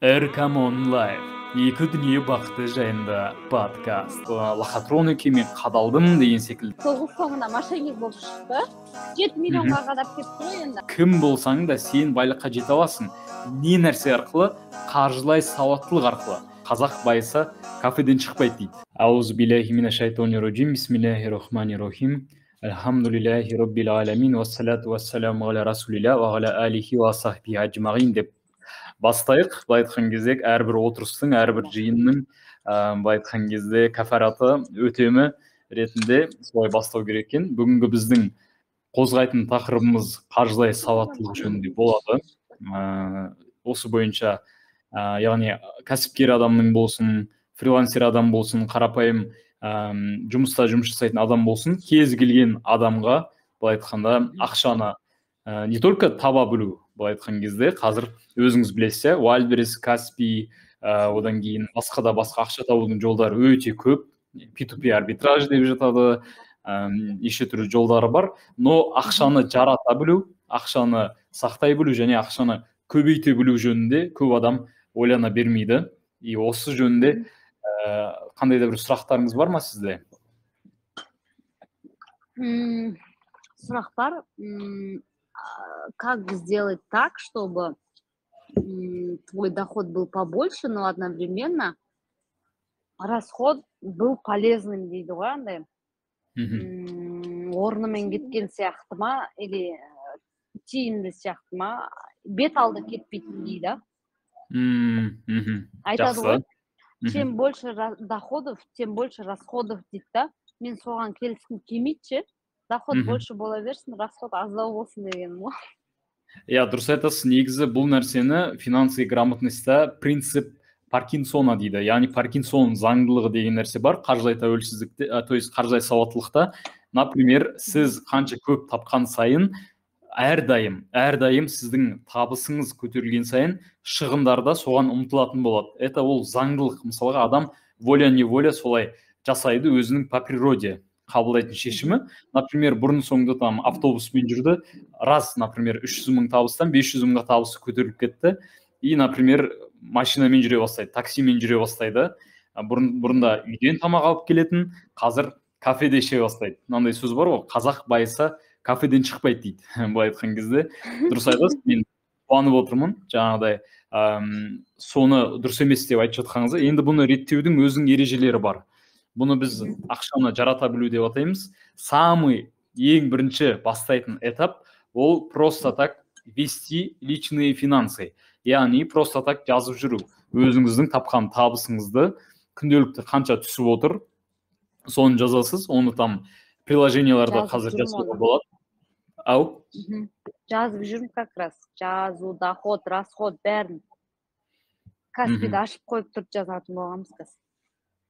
Эркам онлайв. Екі дүние бақыты жайында подкаст. Лохотроники мен қадалдым деген секілді. Соғыс соңында мошенник болып шықты. 7 миллионға қадап кетті ғой енді. Кім болсаң да сен байлыққа жете аласың. Не нәрсе арқылы? Қаржылай сауаттылық арқылы. Қазақ байыса кафеден шықпайды дейді. Аузу биллахи минаш шайтанир раджим. Бисмиллахир рахманир рахим. Алхамдулиллахи раббил аламин. Вассалату вассаламу аля расулилля ва аля алихи ва сахбихи аджмаин деп бастайық. Былай айтқан кезде әрбір отырыстың, әрбір жиынның былай айтқан кезде кафараты, өтемі ретінде солай бастау керек екен. Бүгінгі біздің қозғайтын тақырыбымыз қаржылай сауаттылық жөнінде болады. Осы бойынша яғни кәсіпкер адамның болсын, фрилансер адам болсын, қарапайым жұмыста жұмыс жасайтын адам болсын, кез келген адамға былай айтқанда ақшаны не только таба білу, былай айтқан кезде қазір өзіңіз білесіз, Wildberries, Каспи, одан кейін басқа ақша табудың жолдары өте көп. P2P арбитраж деп жатады, неше түрлі жолдары бар. Но ақшаны жарата білу, ақшаны сақтай білу және ақшаны көбейте білу жөнінде көп адам ойлана бермейді. И осы жөнінде қандай да бір сұрақтарыңыз бар ма сізде? Сұрақтар, как сделать так, чтобы твой доход был побольше, но одновременно расход был полезным дейді ғой, андай. Орнымен кеткен сияқты ма, или тиімді сияқты ма, бет алды кетпейтін дейді. Айтады ғой, чем больше доходов, тем больше расходов дейді да. Мен соған келіскім келмейді. Доход больше бола берсін, расход аздау болсын деген ғой. Дұрыс айтасыз. Негізі бұл нәрсені финансовый грамотностьта принцип Паркинсона дейді. Яғни Паркинсон заңдылығы деген нәрсе бар. Қаржылай тәуелсіздікте, то есть қаржылай сауаттылықта. Например, сіз қанша көп тапқан сайын, әрдайым сіздің табысыңыз көтерілген сайын шығындарда соған ұмтылатын болады. Это ол заңдылық. Мысалға адам воля-неволя солай жасайды, өзінің по природе қабылдайтын шешімі. Например, бұрын соңды автобуспен жүрді. Раз, например, 300 мың табыстан 500 мыңға табысы көтеріліп кетті. И, например, машинамен жүре бастайды, таксимен жүре бастайды. Бұрында үйден тамақ алып келетін, қазір кафеде іше бастайды. Мынандай сөз бар ғой, қазақ байыса кафеден шықпайды дейді. Былай айтқан кезде дұрыс айтасыз. Мен қуанып отырмын. Жаңағыдай соны дұрыс емес деп айтып жатқаныңызда. Енді бұны реттеудің өзінің ережелері бар. Бұны біз ақшаны жарата білу деп атаймыз. Самый ең бірінші бастайтын этап ол просто так вести личные финансы. Яғни просто так жазып жүру. Өзіңіздің тапқан табысыңызды күнделікті қанша түсіп отыр, соны жазасыз. Оны приложенияларда қазір жазуға болады. Ау? Жазып жүрмін как раз. Жазу, доход, расход бәрін. Каспиді ашып қойып тұрып жазатын болғанбыз қазір.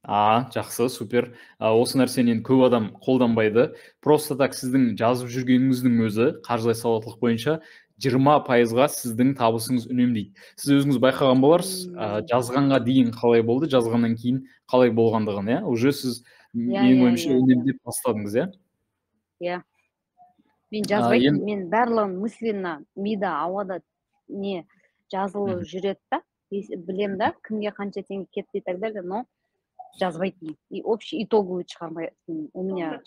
Жақсы, супер. Осы нәрсені көп адам қолданбайды. Просто так сіздің жазып жүргеніңіздің өзі қаржылай сауаттылық бойынша 20%-ға сіздің табысыңыз үнемдейді. Сіз өзіңіз байқаған боларсыз, жазғанға дейін қалай болды, жазғаннан кейін қалай болғандығын, уже сіз менің ойымша үнемдеп бастадыңыз, иә? Мен жазбайтын, мен барлығын мысленно, мида, ауада не жазылып жүреді да, білем да, кімге қанша теңге кетті и так далее, но жазбайтын. И общий итоговый шығармайтын. У меня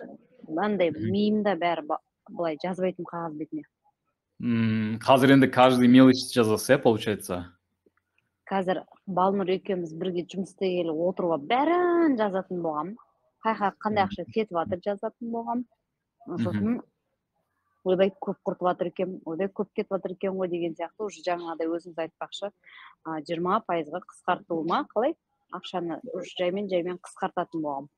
андай миымда бәрі былай жазбайтын қағаз бетіне. Қазір енді каждый мелочь жазасыз, получается? Қазір Балнұр екеуміз бірге жұмыс істегелі отырып бәрін жазатын болғам. Қандай ақша кетіп жатыр жазатын болғам. Сосын ойбай көп құртып жатыр екен, ойбай көп кетіп жатыр екен ғой деген сияқты уже жаңағыдай өзіңіз айтпақшы 20%-ға қысқартуыма қалай ақшаны жаймен қысқартатын болғам.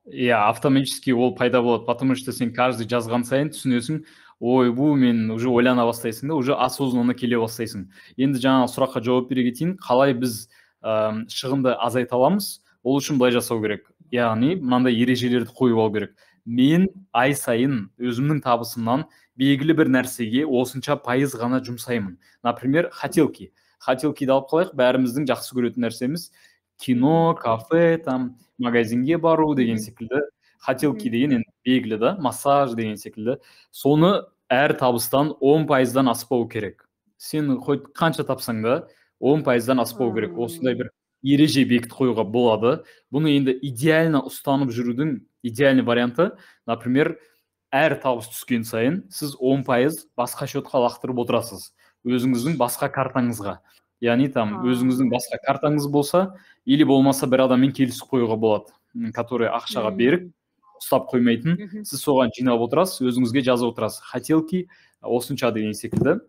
Автоматически ол пайда болады, потому что сен каждый жазған сайын түсінесің, мен уже ойлана бастайсың да, уже осознанно келе бастайсың. Енді жаңа сұраққа жауап бере кетейін, қалай біз шығынды азайта аламыз? Ол үшін былай жасау керек. Яғни, мынандай ережелерді қойып алу керек. Мен ай сайын өзімнің табысымнан белгілі бір нәрсеге осынша пайыз ғана жұмсаймын. Например, хотелки. Хотелкиді алып қалайық, бәріміздің жақсы көретін нәрсеміз кино, кафе, магазинге бару деген секілді. Хотелки деген белгілі да, массаж деген секілді. Соны әр табыстан 10%-дан аспау керек. Сен қанша тапсаң да, 10%-дан аспау керек. Осындай бір ереже бекітіп қоюға болады. Бұны енді идеально ұстанып жүрудің идеальный варианты, например, әр табыс түскен сайын сіз 10% басқа счетқа лақтырып отырасыз, өзіңіздің басқа картаңызға. Яғни там өзіңіздің басқа картаңыз болса, или болмаса бір адаммен келісіп қоюға болады, который ақшаға беріп ұстап қоймайтын, сіз соған жинап отырасыз, өзіңізге жазып отырасыз, хотелки осынша деген секілді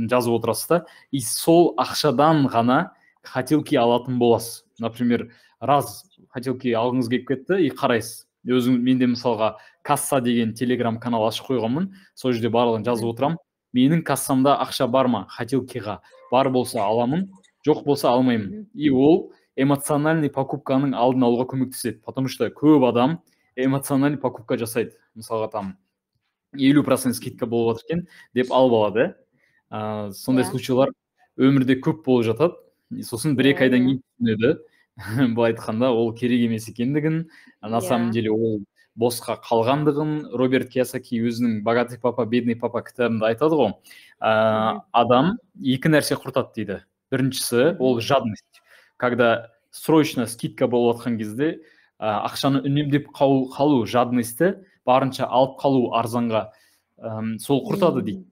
жазып отырасыз да, и сол ақшадан ғана хотелки алатын боласыз. Например, раз хотелки алғыңыз келіп кетті, и қарайсыз. Менде мысалға касса деген телеграм канал ашып қойғанмын, сол жерде барлығын жазып отырам. Менің кассамда ақша бар ма хотелкиға? Бар болса аламын, жоқ болса алмаймын. И ол эмоциональный покупканың алдын алуға көмектеседі, потому что көп адам эмоциональный покупка жасайды. Мысалға там 50% скидка болып жатыр екен деп алып алады. Сондай случайлар өмірде көп болып жатады. Сосын 1-2 айдан кейін түсінеді, былай айтқанда ол керек емес екендігін, на самом деле ол босқа қалғандығын. Роберт Кийосаки өзінің «Богатый папа, бедный папа» кітабында айтады ғой, адам екі нәрсе құртады дейді. Біріншісі ол жадность. Когда срочно скидка болып жатқан кезде ақшаны үнемдеп қалу, жадностьті барынша алып қалу арзанға, сол құртады дейді.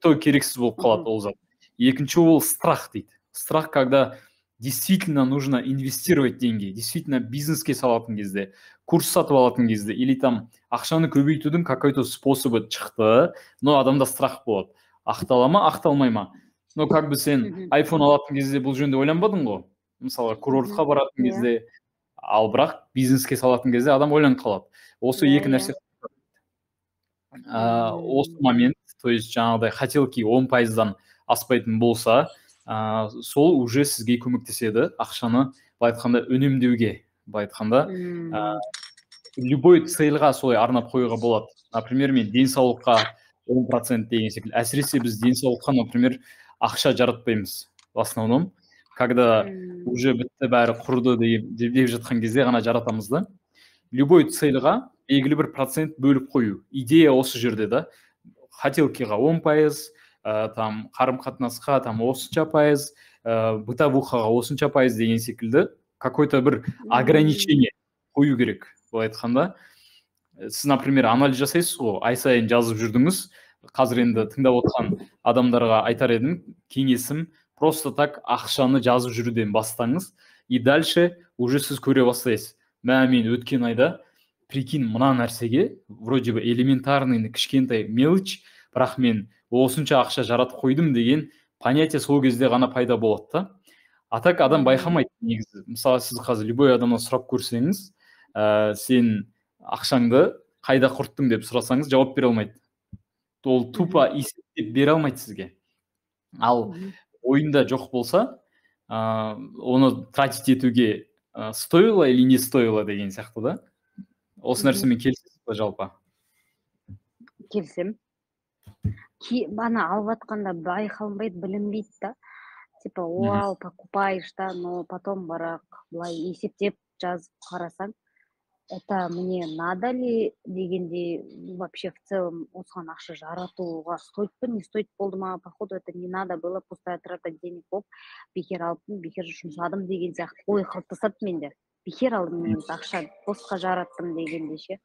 То керексіз болып қалады ол зат. Екінші ол страх дейді. Страх, когда действительно нужно инвестировать деньги, действительно бизнеске салатын кезде, курс сатып алатын кезде, или там ақшаны көбейтудің какой-то способы шықты, но адамда страх болады. Ақтала ма, ақталмай ма? Но как бы сен iPhone алатын кезде бұл жөнінде ойланбадың ғой. Мысалға курортқа баратын кезде, ал бірақ бизнеске салатын кезде адам ойланып қалады. Осы екі нәрсе. Осы момент, то есть жаңағыдай хотелки 10%-дан аспайтын болса, сол уже сізге көмектеседі ақшаны, былай айтқанда, үнемдеуге. Былай айтқанда, любой цельға солай арнап қоюға болады. Например, мен денсаулыққа 10% деген секілді. Әсіресе біз денсаулыққа, например, ақша жаратпаймыз в основном. Когда уже бітті бәрі құрды деп жатқан кезде ғана жаратамыз да. Любой цельға белгілі бір процент бөліп қою. Идея осы жерде да. Хотелкиға 10%, там қарым-қатынасқа там осынша пайыз, бытовухаға осынша пайыз деген секілді какой-то бір ограничение қою керек. Былай айтқанда, сіз, например, анализ жасайсыз ғой, ай сайын жазып жүрдіңіз. Қазір енді тыңдап отырған адамдарға айтар едім, кеңесім, просто так ақшаны жазып жүруден бастаңыз, и дальше уже сіз көре бастайсыз. Мен өткен айда, прикинь, мына нәрсеге, вроде бы элементарный кішкентай мелочь, бірақ мен осынша ақша жаратып қойдым деген понятие сол кезде ғана пайда болады да. А так адам байқамайды негізі. Мысалы, сіз қазір любой адамнан сұрап көрсеңіз, сен ақшаңды қайда құрттың деп сұрасаңыз, жауап бере алмайды. Ол тупо есептеп бере алмайды сізге. Ал ойында жоқ болса, оны тратить етуге стоило или не стоило деген сияқты да. Осы нәрсемен келісесіз бе жалпы? Келісем. Бана алып атқанда байқалмайды, білінбейді да. Типа, вау, покупаешь, да, но потом бірақ былай есептеп жазып қарасаң, это мне надо ли дегенде, вообще в целом осыған ақша жаратуға стоит па, не стоит болды ма, походу это не надо было, пустая трата денег болып, бекер алыппын, бекер жұмсадым деген сияқты ой қалыптасады менде. Бекер алдым мен ақша босқа жараттым дегенде ше.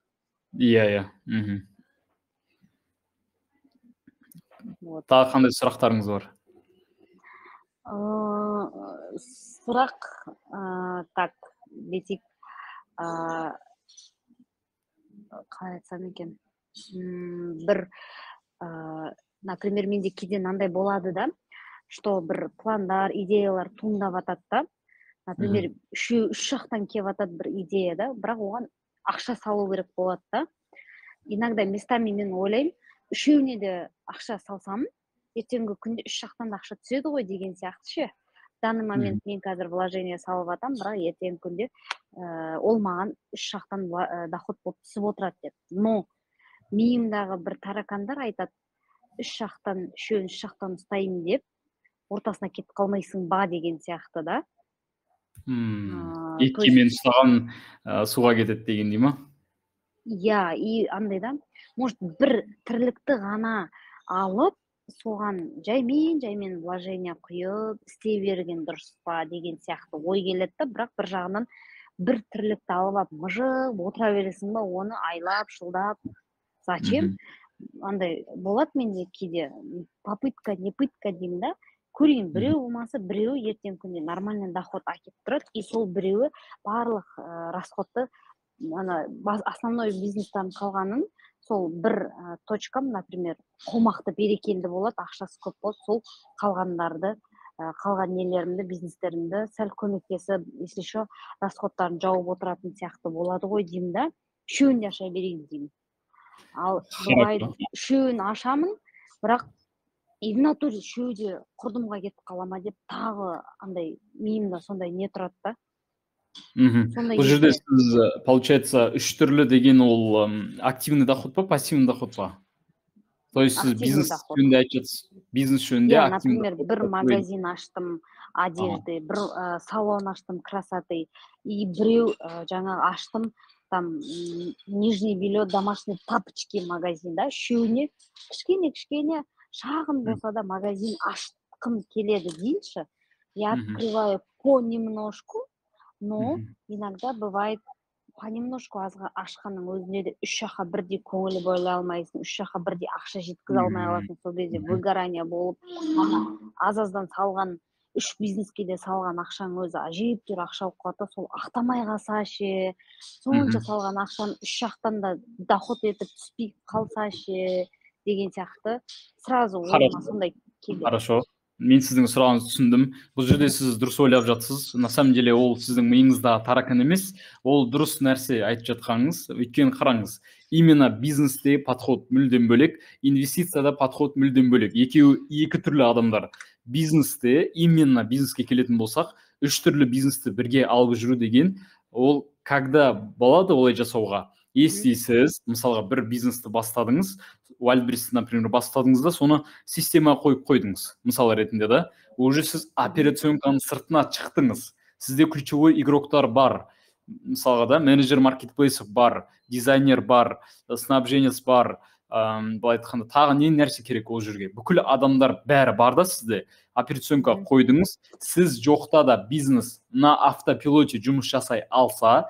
Иә. Тағы қандай сұрақтарыңыз бар? Сұрақ, так, десек, қалай айтсам екен, бір, например, менде кейде мынандай болады да, что бір пландар, идеялар туындап атады да, например, үш жақтан келіп атады бір идея да, бірақ оған ақша салу керек болады да. Иногда местами мен ойлаймын, үшеуіне де ақша салсам, ертеңгі күнде үш жақтан да ақша түседі ғой деген сияқты ше. В данный момент мен қазір вложение салып атам, бірақ ертеңгі күнде ол маған үш жақтан доход болып түсіп отырады деп. Но миымдағы бір таракандар айтады, үш жақтан ұстаймын деп, ортасына кетіп қалмайсың ба деген сияқты да. Екемен ұстаған суға кетеді деген дей ма? Иә, и андай да, может бір тірлікті ғана алып, соған жаймен вложение құйып істей берген дұрыс па деген сияқты ой келеді да, бірақ бір жағынан бір тірлікті алып алып мыжып отыра бересің ба, оны айлап жылдап зачем? Андай болады менде кейде попытка не пытка деймін да, көрейін, біреу болмаса біреуі ертең күнде нормальный доход әкеліп тұрады, и сол біреуі барлық расходты ана основной бизнестан қалғанын сол бір точкам, например, қомақты берекелді болады, ақшасы көп болады, сол қалғандарды қалған нелерімді, бизнестерімді сәл көмектесіп, если еще расходтарын жауып отыратын сияқты болады ғой деймін да, үшеуін де аша берейін деймін. Ал үшеуін ашамын, бірақ и в натуре үшеуі де құрдымға кетіп қалама деп тағы андай миымда сондай не тұрады да. Бұл жерде сіз, получается, үш түрлі деген ол активный доход па, пассивный доход па? То есть сіз бизнес жөнінде айтасыз, бизнес жөнінде активный доход. Например, бір магазин аштым, одежды, бір салон аштым, красоты, и біреу жаңағы аштым, там нижний белье, домашний тапочки магазин, да, үшеуіне кішкене шағын болса да магазин ашқым келеді дейінші, я открываю понемножку, но иногда бывает понемножку ашқанның өзінде де үш жаққа бірдей көңілі бөле алмайсың, үш жаққа бірдей ақша жеткізе алмай қаласың, сол кезде выгорание болып, аз-аздан салған үш бизнеске де салған ақшаң өзі әжептәуір ақша болып қалады, сол ақтамай қалса ше, сонша салған ақшаны үш жақтан да доход етіп түспей қалса ше деген сияқты сразу ойыма сондай келді. Хорошо. Мен сіздің сұрағыңызды түсіндім. Бұл жерде сіз дұрыс ойлап жатсыз. На самом деле ол сіздің миыңызда таракан емес, ол дұрыс нәрсе айтып жатқаныңыз. Өйткені қараңыз, именно бизнесте подход мүлдем бөлек, инвестицияда подход мүлдем бөлек. Екеуі екі түрлі адамдар. Бизнесте, именно бизнеске келетін болсақ, үш түрлі бизнесті бірге алып жүру деген, ол когда болады олай жасауға? Если сіз, мысалға, бір бизнесті бастадыңыз, Wildberries, например, бастадыңыз да, соны система қойып қойдыңыз, мысал ретінде да, уже сіз операционканың сыртына шықтыңыз. Сізде ключевой игроктар бар, мысалға да, менеджер маркетплейсов бар, дизайнер бар, снабженец бар, былай айтқанда тағы не нәрсе керек ол жерге. Бүкіл адамдар бәрі бар да, сізде операционка қойдыңыз, сіз жоқта да бизнес на автопилоте жұмыс жасай алса,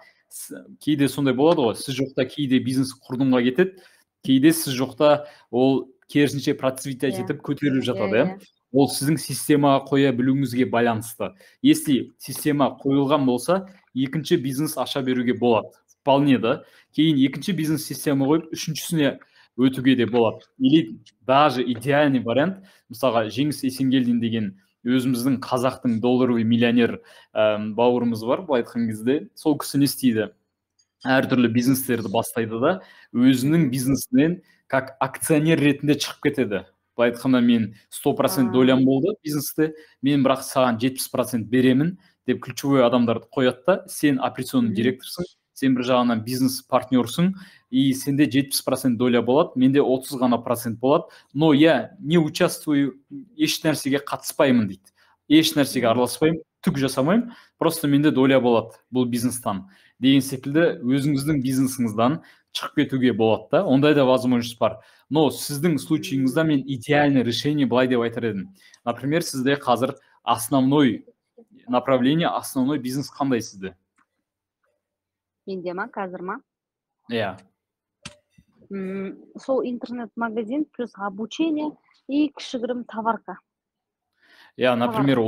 кейде сондай болады ғой, сіз жоқта кейде бизнес құрдымға кетеді, кейде сіз жоқта ол керісінше процветать етіп көтеріліп жатады. Ол сіздің системаға қоя білуіңізге байланысты. Если система қойылған болса, екінші бизнес аша беруге болады. Вполне да. Кейін екінші бизнес система қойып, үшіншісіне өтуге де болады. Или даже идеальный вариант, мысалға Жеңіс Есенгелдин деген өзіміздің қазақтың долларовый миллионер бауырымыз бар, былай айтқан кезде, сол кісі не істейді? Әртүрлі бизнестерді бастайды да, өзінің бизнесінен как акционер ретінде шығып кетеді. Былай айтқанда мен 100% долям болды бизнесте, мен бірақ саған 70% беремін деп ключевой адамдарды қояды да, сен операционный директорсың, сен бір жағынан бизнес партнерсың, и сенде 70% доля болады, менде 30 ғана процент болады, но я не участвую, еш нәрсеге қатыспаймын дейді. Еш нәрсеге араласпаймын, түк жасамаймын, просто менде доля болады бұл бизнестан. Деген секілді өзіңіздің бизнесіңізден шығып кетуге болады да, ондай да возможность бар. Но сіздің случайыңызда мен идеальное решение былай деп айтар едім. Например, сізде қазір основной направление, основной бизнес қандай сізде? Менде ма, қазір ма? Иә. Сол интернет-магазин плюс обучение и кішігірім товарка. Иә, например,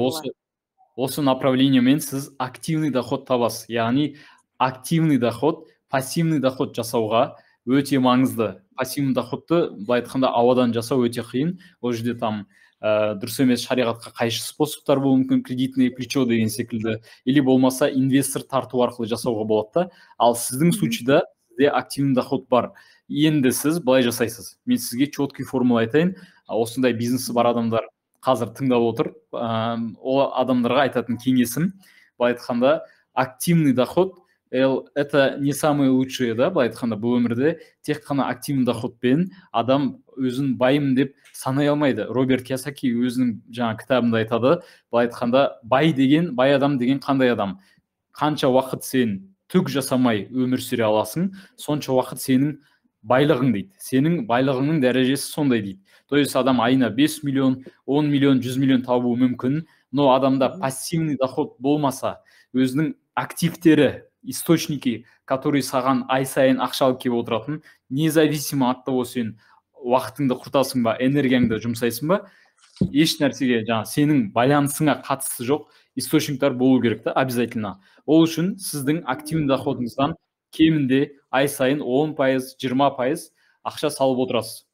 осы направлениемен сіз активный доход табасыз. Яғни активный доход, пассивный доход жасауға өте маңызды. Пассивный доходты, былай айтқанда, ауадан жасау өте қиын. Ол жерде там дұрыс емес шариғатқа қайшы способтар болуы мүмкін, кредитное плечо деген секілді, или болмаса инвестор тарту арқылы жасауға болады да. Ал сіздің случайда сізде активный доход бар. Енді сіз былай жасайсыз. Мен сізге четкий формула айтайын. Осындай бизнесі бар адамдар қазір тыңдап отыр. Ол адамдарға айтатын кеңесім, былай айтқанда, активный доход это не самые лучшие, да, былай айтқанда, бұл өмірде тек қана активный доходпен адам өзін байым деп санай алмайды. Роберт Киясаки өзінің жаңа кітабында айтады, былай айтқанда, бай адам деген қандай адам? Қанша уақыт сен түк жасамай өмір сүре аласың, сонша уақыт сенің байлығың дейді. Сенің байлығыңның дәрежесі сондай дейді. То есть адам айына 5 миллион, 10 миллион, 100 миллион табуы мүмкін, но адамда пассивный доход болмаса, өзінің активтері, источники, которые саған ай сайын ақша алып келіп отыратын, независимо от того, сен уақытыңды құртасың ба, энергияңды жұмсайсың ба, еш нәрсеге жаңа сенің байланысыңа қатысы жоқ источниктар болу керек та обязательно. Ол үшін сіздің активный доходыңыздан кемінде ай сайын 10%, 20% ақша салып отырасыз.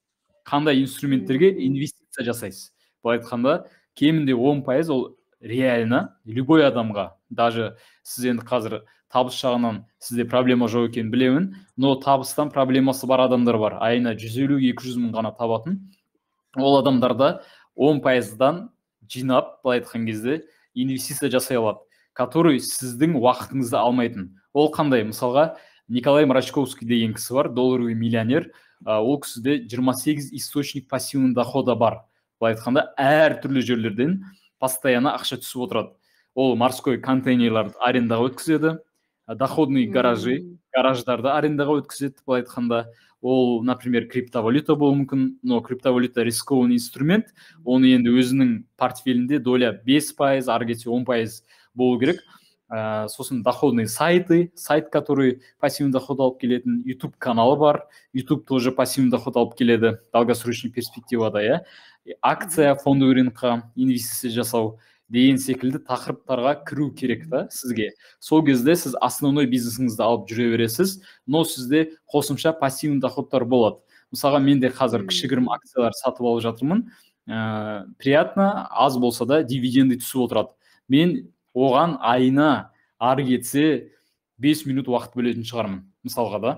Қандай инструменттерге инвестиция жасайсыз. Былай айтқанда, кемінде 10% ол реально любой адамға, даже сіз енді қазір табыс жағынан сізде проблема жоқ екенін білемін, но табыстан проблемасы бар адамдар бар. Айына 150-200 мың ғана табатын. Ол адамдарда 10%-дан жинап, былай айтқан кезде инвестиция жасай алады, который сіздің уақытыңызды алмайтын. Ол қандай? Мысалға, Николай Мрачковский деген кісі бар, долларовый миллионер. Ол кісіде 28 источник пассивный дохода бар. Былай айтқанда, әр түрлі жерлерден постоянно ақша түсіп отырады. Ол морской контейнерларды арендаға өткізеді, доходный гараждарды арендаға өткізеді. Былай айтқанда, ол, например, криптовалюта болуы мүмкін, но криптовалюта рискованный инструмент. Оны енді өзінің портфелінде доля 5%, ары кетсе 10% болу керек. Сосын доходные сайты, сайт, который пассивный доход алып келетін, YouTube каналы бар. YouTube тоже пассивный доход алып келеді, долгосрочный перспективада, я. Акция, фондовый рынокқа инвестиция жасау деген секілді тақырыптарға кіру керек та сізге. Сол кезде сіз основной бизнесіңізді алып жүре бересіз, но сізде қосымша пассивный доходтар болады. Мысалға, мен де қазір кішігірім акциялар сатып алып жатырмын. Приятно, аз болса да дивиденды түсіп отырады. Мен оған айына ары кетсе 5 минут уақыт бөлетін шығармын, мысалға да.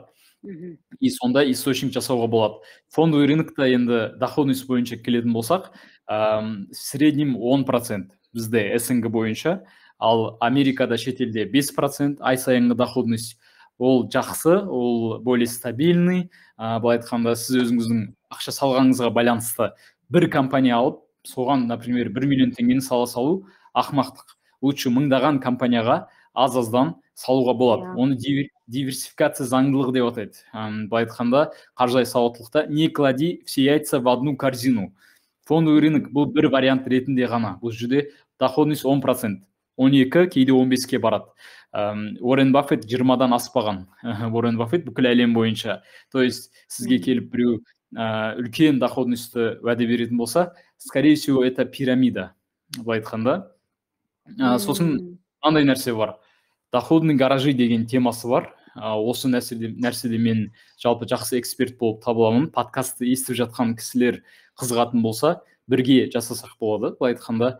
И сонда источник жасауға болады. Фондовый рынокта енді доходность бойынша келетін болсақ, в среднем 10% бізде СНГ бойынша, ал Америкада, шетелде 5% ай сайынғы доходность. Ол жақсы, ол более стабильный. Былай айтқанда, сіз өзіңіздің ақша салғаныңызға байланысты бір компания алып, соған, например, 1 миллион теңгені сала салу ақымақтық. Лучше мыңдаған компанияға аз-аздан салуға болады. Оны диверсификация заңдылығы деп атайды. Былай айтқанда, қаржылай сауаттылықта не клади все яйца в одну корзину. Фондовый рынок бұл бір вариант ретінде ғана. Бұл жерде доходность 10%, 12, кейде 15-ке барады. Уоррен Баффет 20-дан аспаған. Уоррен Баффет бүкіл әлем бойынша. То есть сізге келіп біреу үлкен доходностьті уәде беретін болса, скорее всего, это пирамида. Былай айтқанда. Сосын андай нәрсе бар. Доходный гаражи деген темасы бар. Осы нәрседе мен жалпы жақсы эксперт болып табыламын. Подкастты естіп жатқан кісілер қызығатын болса, бірге жасасақ болады. Былай айтқанда,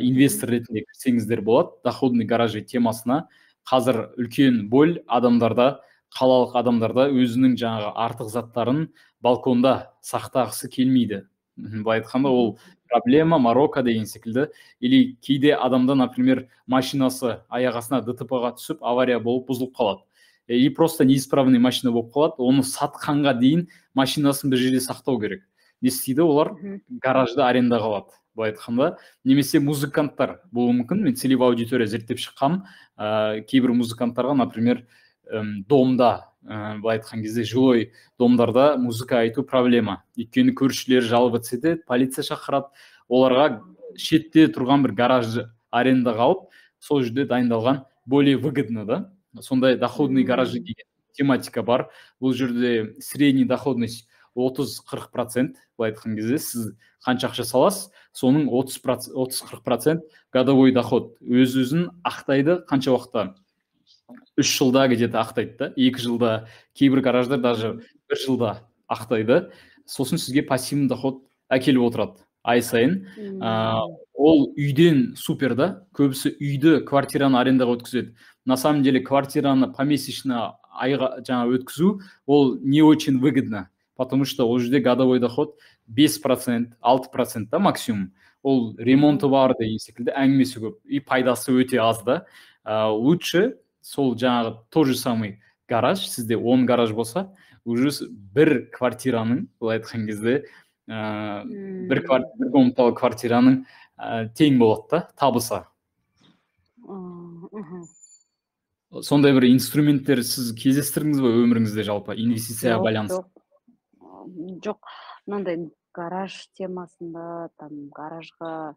инвестор ретінде кірсеңіздер болады. Доходный гаражи темасына қазір үлкен боль адамдарда, қалалық адамдарда өзінің жаңағы артық заттарын балконда сақтағысы келмейді. Былай айтқанда, ол проблема, Марокко деген секілді. Или кейде адамда, например, машинасы аяғасына ДТП-ға түсіп, авария болып бұзылып қалады. И просто неисправный машина болып қалады. Оны сатқанға дейін машинасын бір жерде сақтау керек. Не істейді олар? Гаражды арендаға алады. Былай айтқанда, немесе музыканттар болуы мүмкін. Мен целевой аудитория зерттеп шыққам. Кейбір музыканттарға, например, домда, былай айтқан кезде жилой домдарда музыка айту проблема. Өйткені көршілер жалобы етеді, полиция шақырады. Оларға шетте тұрған бір гаражды арендаға алып, сол жерде дайындалған более выгодно, да? Сондай доходный гаражы деген тематика бар. Бұл жерде средний доходность 30-40%. Былай айтқан кезде сіз қанша ақша саласыз, соның 30-40% годовой доход. Өз-өзін ақтайды қанша уақытта? 3 жылда где-то ақтайды да, 2 жылда, кейбір гараждар даже 1 жылда ақтайды. Сосын сізге пассивный доход әкеліп отырады ай сайын. Ол үйден супер да, көбісі үйді, квартираны арендаға өткізеді. На самом деле квартираны помесячно айға жаңа өткізу, ол не очень выгодно, потому что ол жерде годовой доход 5%, 6% да максимум. Ол ремонты бар деген секілді әңгімесі көп, и пайдасы өте аз да. Лучше сол жаңағы тот же самый гараж, сізде 10 гараж болса, уже бір квартираның, былай айтқан кезде, бір комнаталы квартираның тең болады да, табысы. Сондай бір инструменттер сіз кездестірдіңіз бе өміріңізде жалпы инвестицияға байланысты? Жоқ, мынандай гараж темасында, там гаражға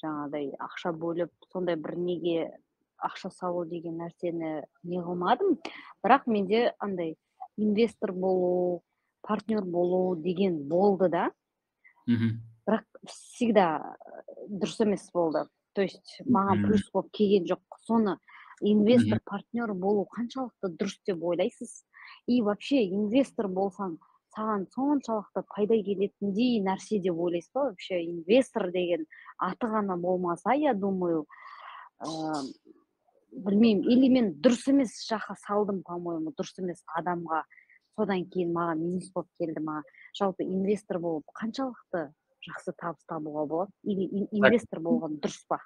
жаңағыдай ақша бөліп, сондай бір неге ақша салу деген нәрсені не қылмадым. Бірақ менде андай инвестор болу, партнер болу деген болды да. Бірақ всегда дұрыс емес болды. То есть маған плюс болып келген жоқ. Соны инвестор, партнер болу қаншалықты дұрыс деп ойлайсыз? И вообще инвестор болсаң, саған соншалықты пайда келетіндей нәрсе деп ойлайсыз ба? Вообще инвестор деген аты ғана болмаса, я думаю, білмеймін, или мен дұрыс емес жаққа салдым, по-моему, дұрыс емес адамға. Содан кейін маған минус болып келді ма? Жалпы инвестор болып қаншалықты жақсы табыс табуға болады? Или инвестор болған дұрыс па?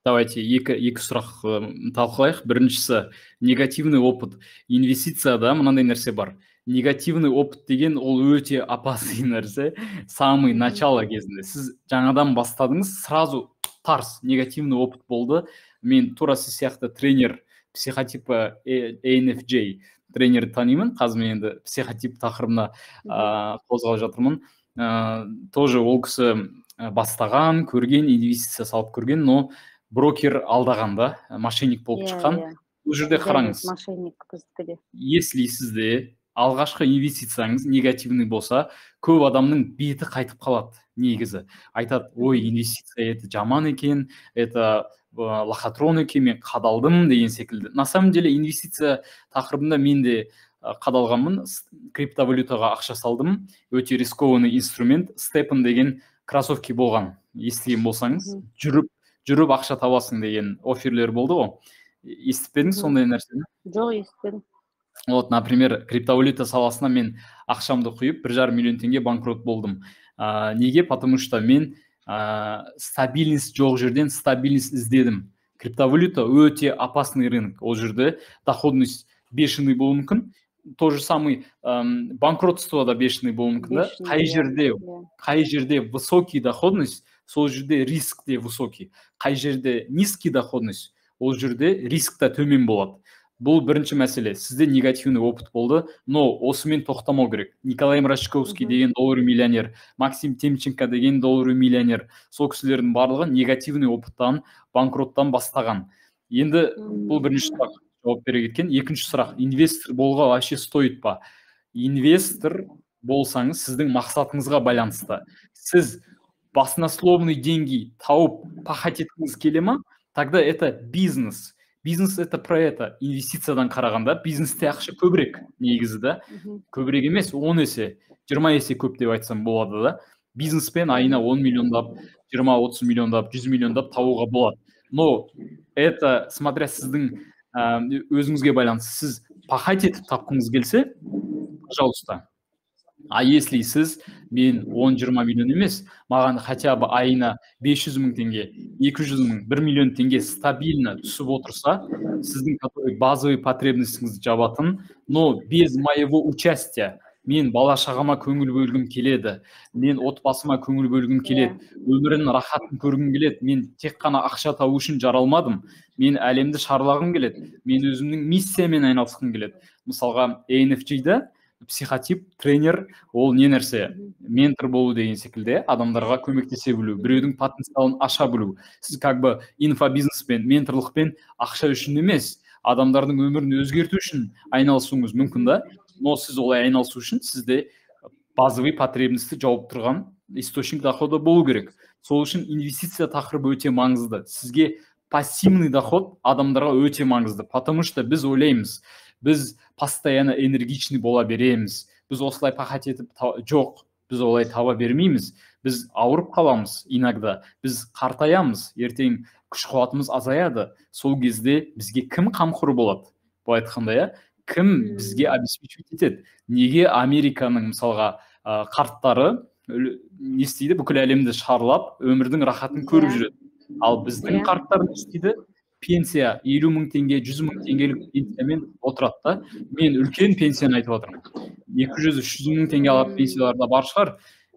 Давайте екі сұрақ талқылайық. Біріншісі, негативный опыт. Инвестицияда мынандай нәрсе бар. Негативный опыт деген ол өте опасный нәрсе. Самый начало кезінде. Сіз жаңадан бастадыңыз, сразу тарс негативный опыт болды. Мен тура сіз сияқты тренер психотипа ENFJ тренерді танимын. Қазір мен енді психотип тақырыбына қозғалып жатырмын. Тоже ол кісі бастаған, көрген, инвестиция салып көрген, но брокер алдаған да, мошенник болып шыққан. Бұл жерде қараңыз. Если сізде алғашқы инвестицияңыз негативный болса, көп адамның беті қайтып қалады негізі. Айтады, ой, инвестиция это жаман екен, это лохотрон екен, мен қадалдым деген секілді. На самом деле инвестиция тақырыбында мен де қадалғанмын. Криптовалютаға ақша салдым. Өте рискованный инструмент. Степен деген кроссовки болған. Естіген болсаңыз, жүріп ақша табасың деген оферлер болды ғой. Естіп пе едіңіз сондай нәрсені? Жоқ, естіпедім. Вот, например, криптовалюта саласына мен ақшамды құйып, 1,5 миллион теңге банкрот болдым. Неге? Потому что мен стабильность жоқ жерден стабильность іздедім. Криптовалюта өте опасный рынок. Ол жерде доходность бешеный болуы мүмкін. То же самый банкротство да бешеный болуы мүмкін. Да? Қай жерде высокий доходность, сол жерде риск те высокий. Қай жерде низкий доходность, ол жерде риск та төмен болады. Бұл бірінші мәселе. Сізде негативный опыт болды, но осымен тоқтамау керек. Николай Мрачковский деген доллары миллионер, Максим Темченко деген доллары миллионер. Сол кісілердің барлығы негативный опыттан, банкроттан бастаған. Енді бұл бірінші сұрақ жауап бере кеткен. Екінші сұрақ, инвестор болуға вообще стоит па? Инвестор болсаңыз, сіздің мақсатыңызға байланысты. Сіз баснословный деньги тауып пахать еткіңіз келе ма? Тогда это бизнес. Бизнес это про это. Инвестициядан қарағанда бизнесте ақша көбірек негізі да. Көбірек емес, 10 есе, 20 есе көп деп айтсам болады да. Бизнеспен айына 10 миллиондап, 20-30 миллиондап, 100 миллиондап табуға болады. Но это, смотря сіздің өзіңізге байланысты. Сіз пахать етіп тапқыңыз келсе, пожалуйста. А если сіз мен 10-20 миллион емес, маған хотя бы айына 500 мың теңге, 200 мың, 1 миллион теңге стабильно түсіп отырса, сіздің базовый потребностіңізді жабатын, но без моего участия. Мен бала шағама көңіл бөлгім келеді, мен отбасыма көңіл бөлгім келеді, өмірінің рахатын көргім келеді, мен тек қана ақша табу үшін жаралмадым, мен әлемді шарлағым келеді, мен өзімнің миссиямен айналысқым келеді. Мысалға, ENFJ-да психотип, тренер, ол не нәрсе? Ментор болу деген секілді, адамдарға көмектесе білу, біреудің потенциалын аша білу. Сіз как бы инфобизнеспен, менторлықпен ақша үшін емес, адамдардың өмірін өзгерту үшін айналысуыңыз мүмкін да. Но сіз олай айналысу үшін сізде базовый потребності жауып тұрған источник дохода болу керек. Сол үшін инвестиция тақырыбы өте маңызды. Сізге пассивный доход адамдарға өте маңызды. Потому что біз ойлаймыз, біз постоянно энергичный бола береміз. Біз осылай пахать етіп жоқ, біз олай таба бермейміз. Біз ауырып қаламыз иногда. Біз қартаямыз, ертең күш қуатымыз азаяды. Сол кезде бізге кім қамқор болады? Бұл айтқанда, кім бізге обеспечивать етеді? Неге Американың мысалға қарттары не істейді? Бүкіл әлемді шарлап, өмірдің рахатын көріп жүреді. Ал біздің қарттар не істейді? Пенсия 50 мың теңге, 100 мың теңгелік пенсиямен отырады да. Мен үлкен пенсияны айтып отырмын. 200-300 мың теңге алатын пенсияларда бар шығар,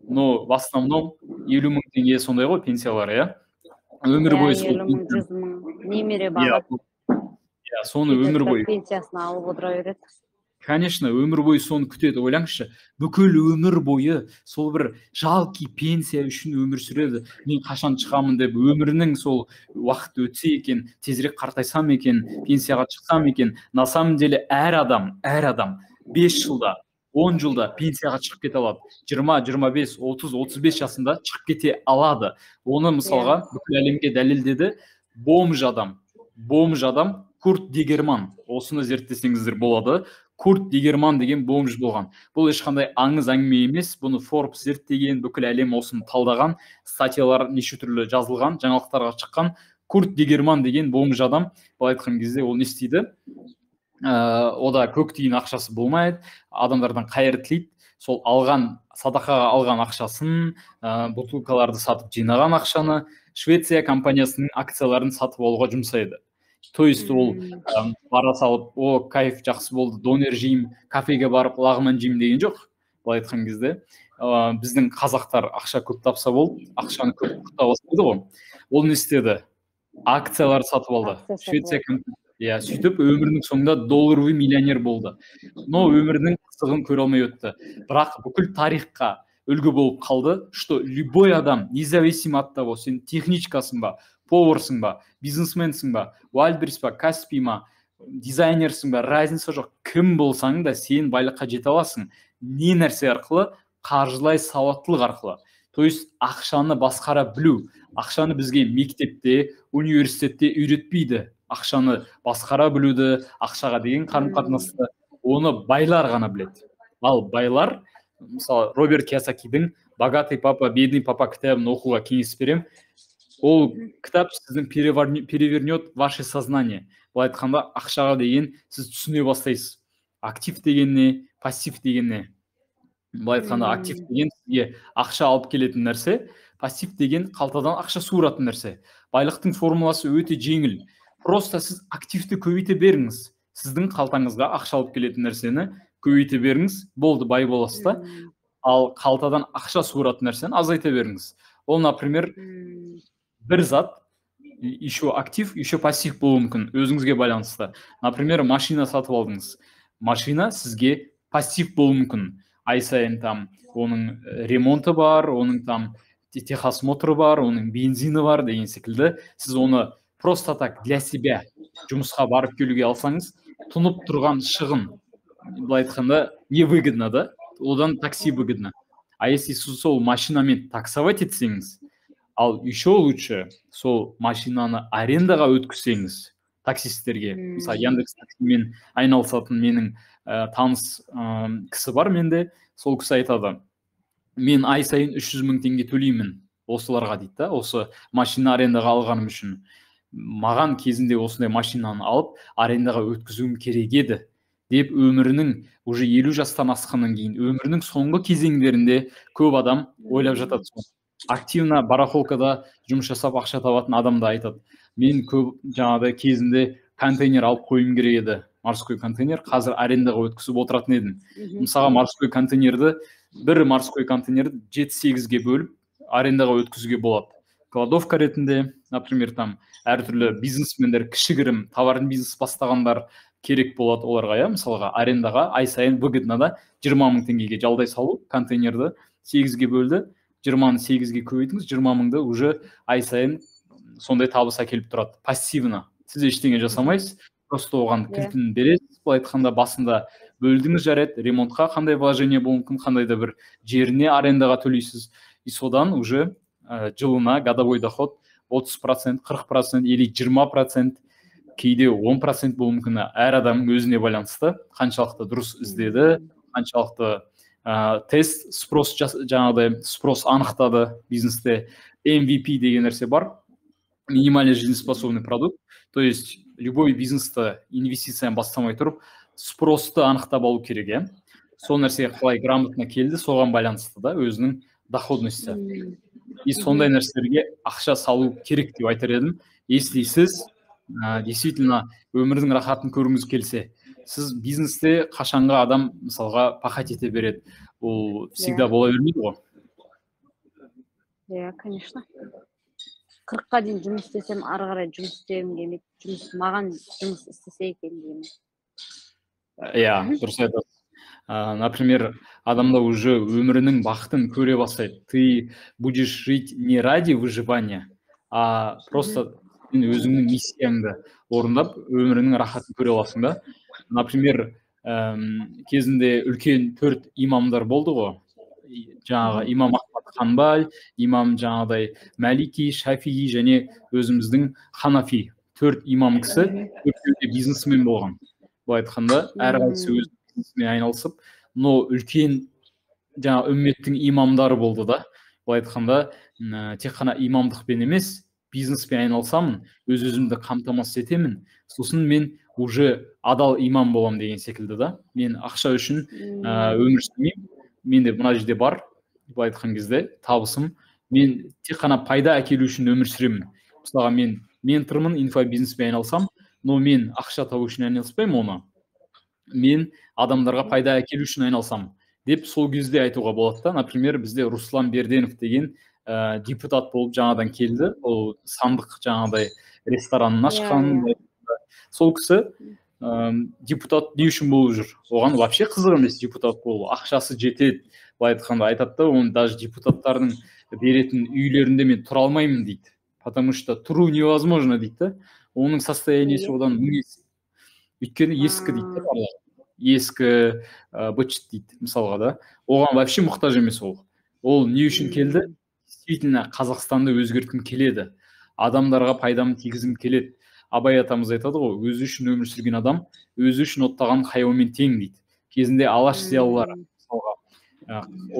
но в основном 50 мың теңге сондай ғой пенсиялар, иә? Өмір бойы 50 мың, 100 мың немере бағып. Соны өмір бойы пенсиясын алып отыра береді. конечно, өмір бойы соны күтеді. Ойлаңызшы, бүкіл өмір бойы сол бір жалки пенсия үшін өмір сүреді. Мен қашан шығамын деп, өмірінің сол уақыт өтсе екен, тезірек қартайсам екен, пенсияға шықсам екен. На самом деле әр адам 5 жылда, 10 жылда пенсияға шығып кете алады. 20, 25, 30, 35 жасында шығып кете алады. Оны мысалға бүкіл әлемге дәлелдеді бомж адам Курт Дигерман. Осыны зерттесеңіздер болады. Курт Дигерман деген бомж болған. Бұл ешқандай аңыз әңгіме емес. Бұны Forbes зерттеген, бүкіл әлем осыны талдаған, статьялар неше түрлі жазылған, жаңалықтарға шыққан. Курт Дигерман деген бомж адам, былай айтқан кезде ол не істейді? Ода көк тиын ақшасы болмайды, адамдардан қайыр тілейді. Сол садақаға алған ақшасын, бутылкаларды сатып жинаған ақшаны Швеция компаниясының акцияларын сатып алуға жұмсайды. То есть ол бара салып, о, кайф, жақсы болды, донер жеймін, кафеге барып лағман жеймін деген жоқ. Былай айтқан кезде біздің қазақтар ақша көп тапса болды, ақшаны көп құта бастайды ғой. Ол не істеді? Акциялар сатып алды. Швеция компания, сөйтіп өмірінің соңында долларовый миллионер болды. Но өмірінің қызығын көре алмай өтті. Бірақ бүкіл тарихқа үлгі болып қалды, что любой адам, независимо от того, сен техничкасың ба, поварсың ба, бизнесменсің ба, Wildberries ба, Каспий ма, дизайнерсің ба, разница жоқ. Кім болсаң да сен байлыққа жете аласың. Не нәрсе арқылы? Қаржылай сауаттылық арқылы. То есть ақшаны басқара білу. Ақшаны бізге мектепте, университетте үйретпейді. Ақшаны басқара білуді, ақшаға деген қарым-қатынасты, оны байлар ғана біледі. Ал байлар, мысалы, Роберт Кийосакидің «Богатый папа, бедный папа» кітабын оқуға кеңес берем. Ол кітап сіздің перевернет ваше сознание. Бұл айтқанда ақшаға деген сіз түсіне бастайсыз. Актив деген не, пассив деген не. Бұл айтқанда актив деген сізге ақша алып келетін нәрсе, пассив деген қалтадан ақша суыратын нәрсе. Байлықтың формуласы өте жеңіл. Просто сіз активті көбейте беріңіз. Сіздің қалтаңызға ақша алып келетін нәрсені көбейте беріңіз, болды, бай боласыз да. Ал қалтадан ақша суыратын нәрсені азайта беріңіз. Ол, например, бір зат, еще актив, еще пассив болуы мүмкін, өзіңізге байланысты. Например, машина сатып алдыңыз. Машина сізге пассив болуы мүмкін. Ай сайын там оның ремонты бар, оның там техосмотры бар, оның бензині бар деген секілді. Сіз оны просто так для себя жұмысқа барып келуге алсаңыз, тұнып тұрған шығын, былай айтқанда, не выгодно, да? Одан такси выгодно. А если сол машинамен таксовать етсеңіз, ал еще лучше сол машинаны арендаға өткізсеңіз, таксистерге. Мысалы, Яндекс таксимен айналысатын менің таныс кісі бар менде. Сол кісі айтады, мен ай сайын 300 000 теңге төлеймін осыларға дейді да, осы машина арендаға алғаным үшін. Маған кезінде осындай машинаны алып арендаға өткізуім керек еді деп өмірінің уже 50 жастан асқаннан кейін, өмірінің соңғы кезеңдерінде көп адам ойлап жатады. Активно барахолкада жұмыс жасап ақша табатын адам да айтады, мен көп жаңағыдай кезінде контейнер алып қойым керек еді, морской контейнер, қазір арендаға өткізіп отыратын едім. Мысалға морской контейнерді, бір морской контейнерді 7-8-ге бөліп арендаға өткізуге болады. Кладовка ретінде, например, там әртүрлі бизнесмендер, кішігірім товарын бизнес бастағандар керек болады оларға, иә, мысалға арендаға ай сайын выгодно 20 000 теңгеге жалдай салу контейнерді 8-ге бөлді, 20-ны 8-ге көбейтіңіз, 20 000-ды уже ай сайын сондай табыс әкеліп тұрады. Пассивно. Сіз ештеңе жасамайсыз, просто оған кілтін бересіз. Бұл айтқанда басында бөлдіңіз жарайды, ремонтқа қандай вложение болуы мүмкін, қандай да бір жеріне арендаға төлейсіз. И содан уже жылына годовой доход 30%, 40% или 20%, кейде 10% болуы мүмкін. Әр адамның өзіне байланысты, қаншалықты дұрыс іздеді, қаншалықты тест, жаңағыдай спрос анықтады бизнесте. MVP деген нәрсе бар, минимально жизнеспособный продукт. То есть любой бизнесті инвестицияны бастамай тұрып, спросты анықтап алу керек, иә. Сол нәрсеге қалай грамотно келді, соған байланысты да өзінің доходності. И сондай нәрселерге ақша салу керек деп айтар едім. Если сіз действительно өмірдің рахатын көргіңіз келсе, сіз бизнесте қашанға адам мысалға пахать ете береді. Ол всегда бола бермейді ғой. Иә, конечно. 40-қа дейін жұмыс істесем, ары қарай жұмыс істегім келмейді. Маған жұмыс істесе екен деймін. иә, дұрыс айтасыз. Например, адамда уже өмірінің бақытын көре бастайды. Ты будешь жить не ради выживания, а просто сен өзіңнің миссияңды орындап, өмірінің рахатын көре аласың да. Например, кезінде үлкен 4 имамдар болды ғой. Жаңағы имам Ахмад Ханбаль, имам жаңағыдай Малики, Шафии және өзіміздің Ханафи. 4 имам кісі, 4 бизнесмен болған. Былай айтқанда, әрқайсысы өз бизнесімен айналысып, но үлкен жаңа үмметтің имамдары болды да. Былай айтқанда, тек қана имамдықпен емес, бизнеспен айналысамын, өз-өзімді қамтамасыз етемін, сосын мен уже адал имам боламын деген секілді да. Мен ақша үшін өмір сүрмеймін, менде мына жерде бар, былай айтқан кезде табысым, мен тек қана пайда әкелу үшін өмір сүремін. Мысалға мен ментормын, инфобизнеспен айналысам, но мен ақша табу үшін айналыспаймын оны. Мен адамдарға пайда әкелу үшін айналысам деп сол кезде айтуға болады да. Например, бізде Руслан Берденов деген депутат болып жаңадан келді. Ол сандық жаңағыдай ресторанын ашқан. Сол кісі депутат не үшін болып жүр? Оған вообще қызық емес депутат болу. Ақшасы жетеді. Былай айтқанда айтады да, оны даже депутаттардың беретін үйлерінде мен тұра алмаймын дейді. Потому что тұру невозможно дейді. Оның состояниесі одан мүнес. Өйткені ескі дейді. Ескі бычыт дейді, мысалға да. Оған вообще мұқтаж емес ол. Ол не үшін келді? Действительно, Қазақстанды өзгерткім келеді. Адамдарға пайдамын тигізгім келеді. Абай атамыз айтады ғой, өзі үшін өмір сүрген адам, өзі үшін оттаған хайуанмен тең дейді. Кезінде алаш зиялылары, мысалға,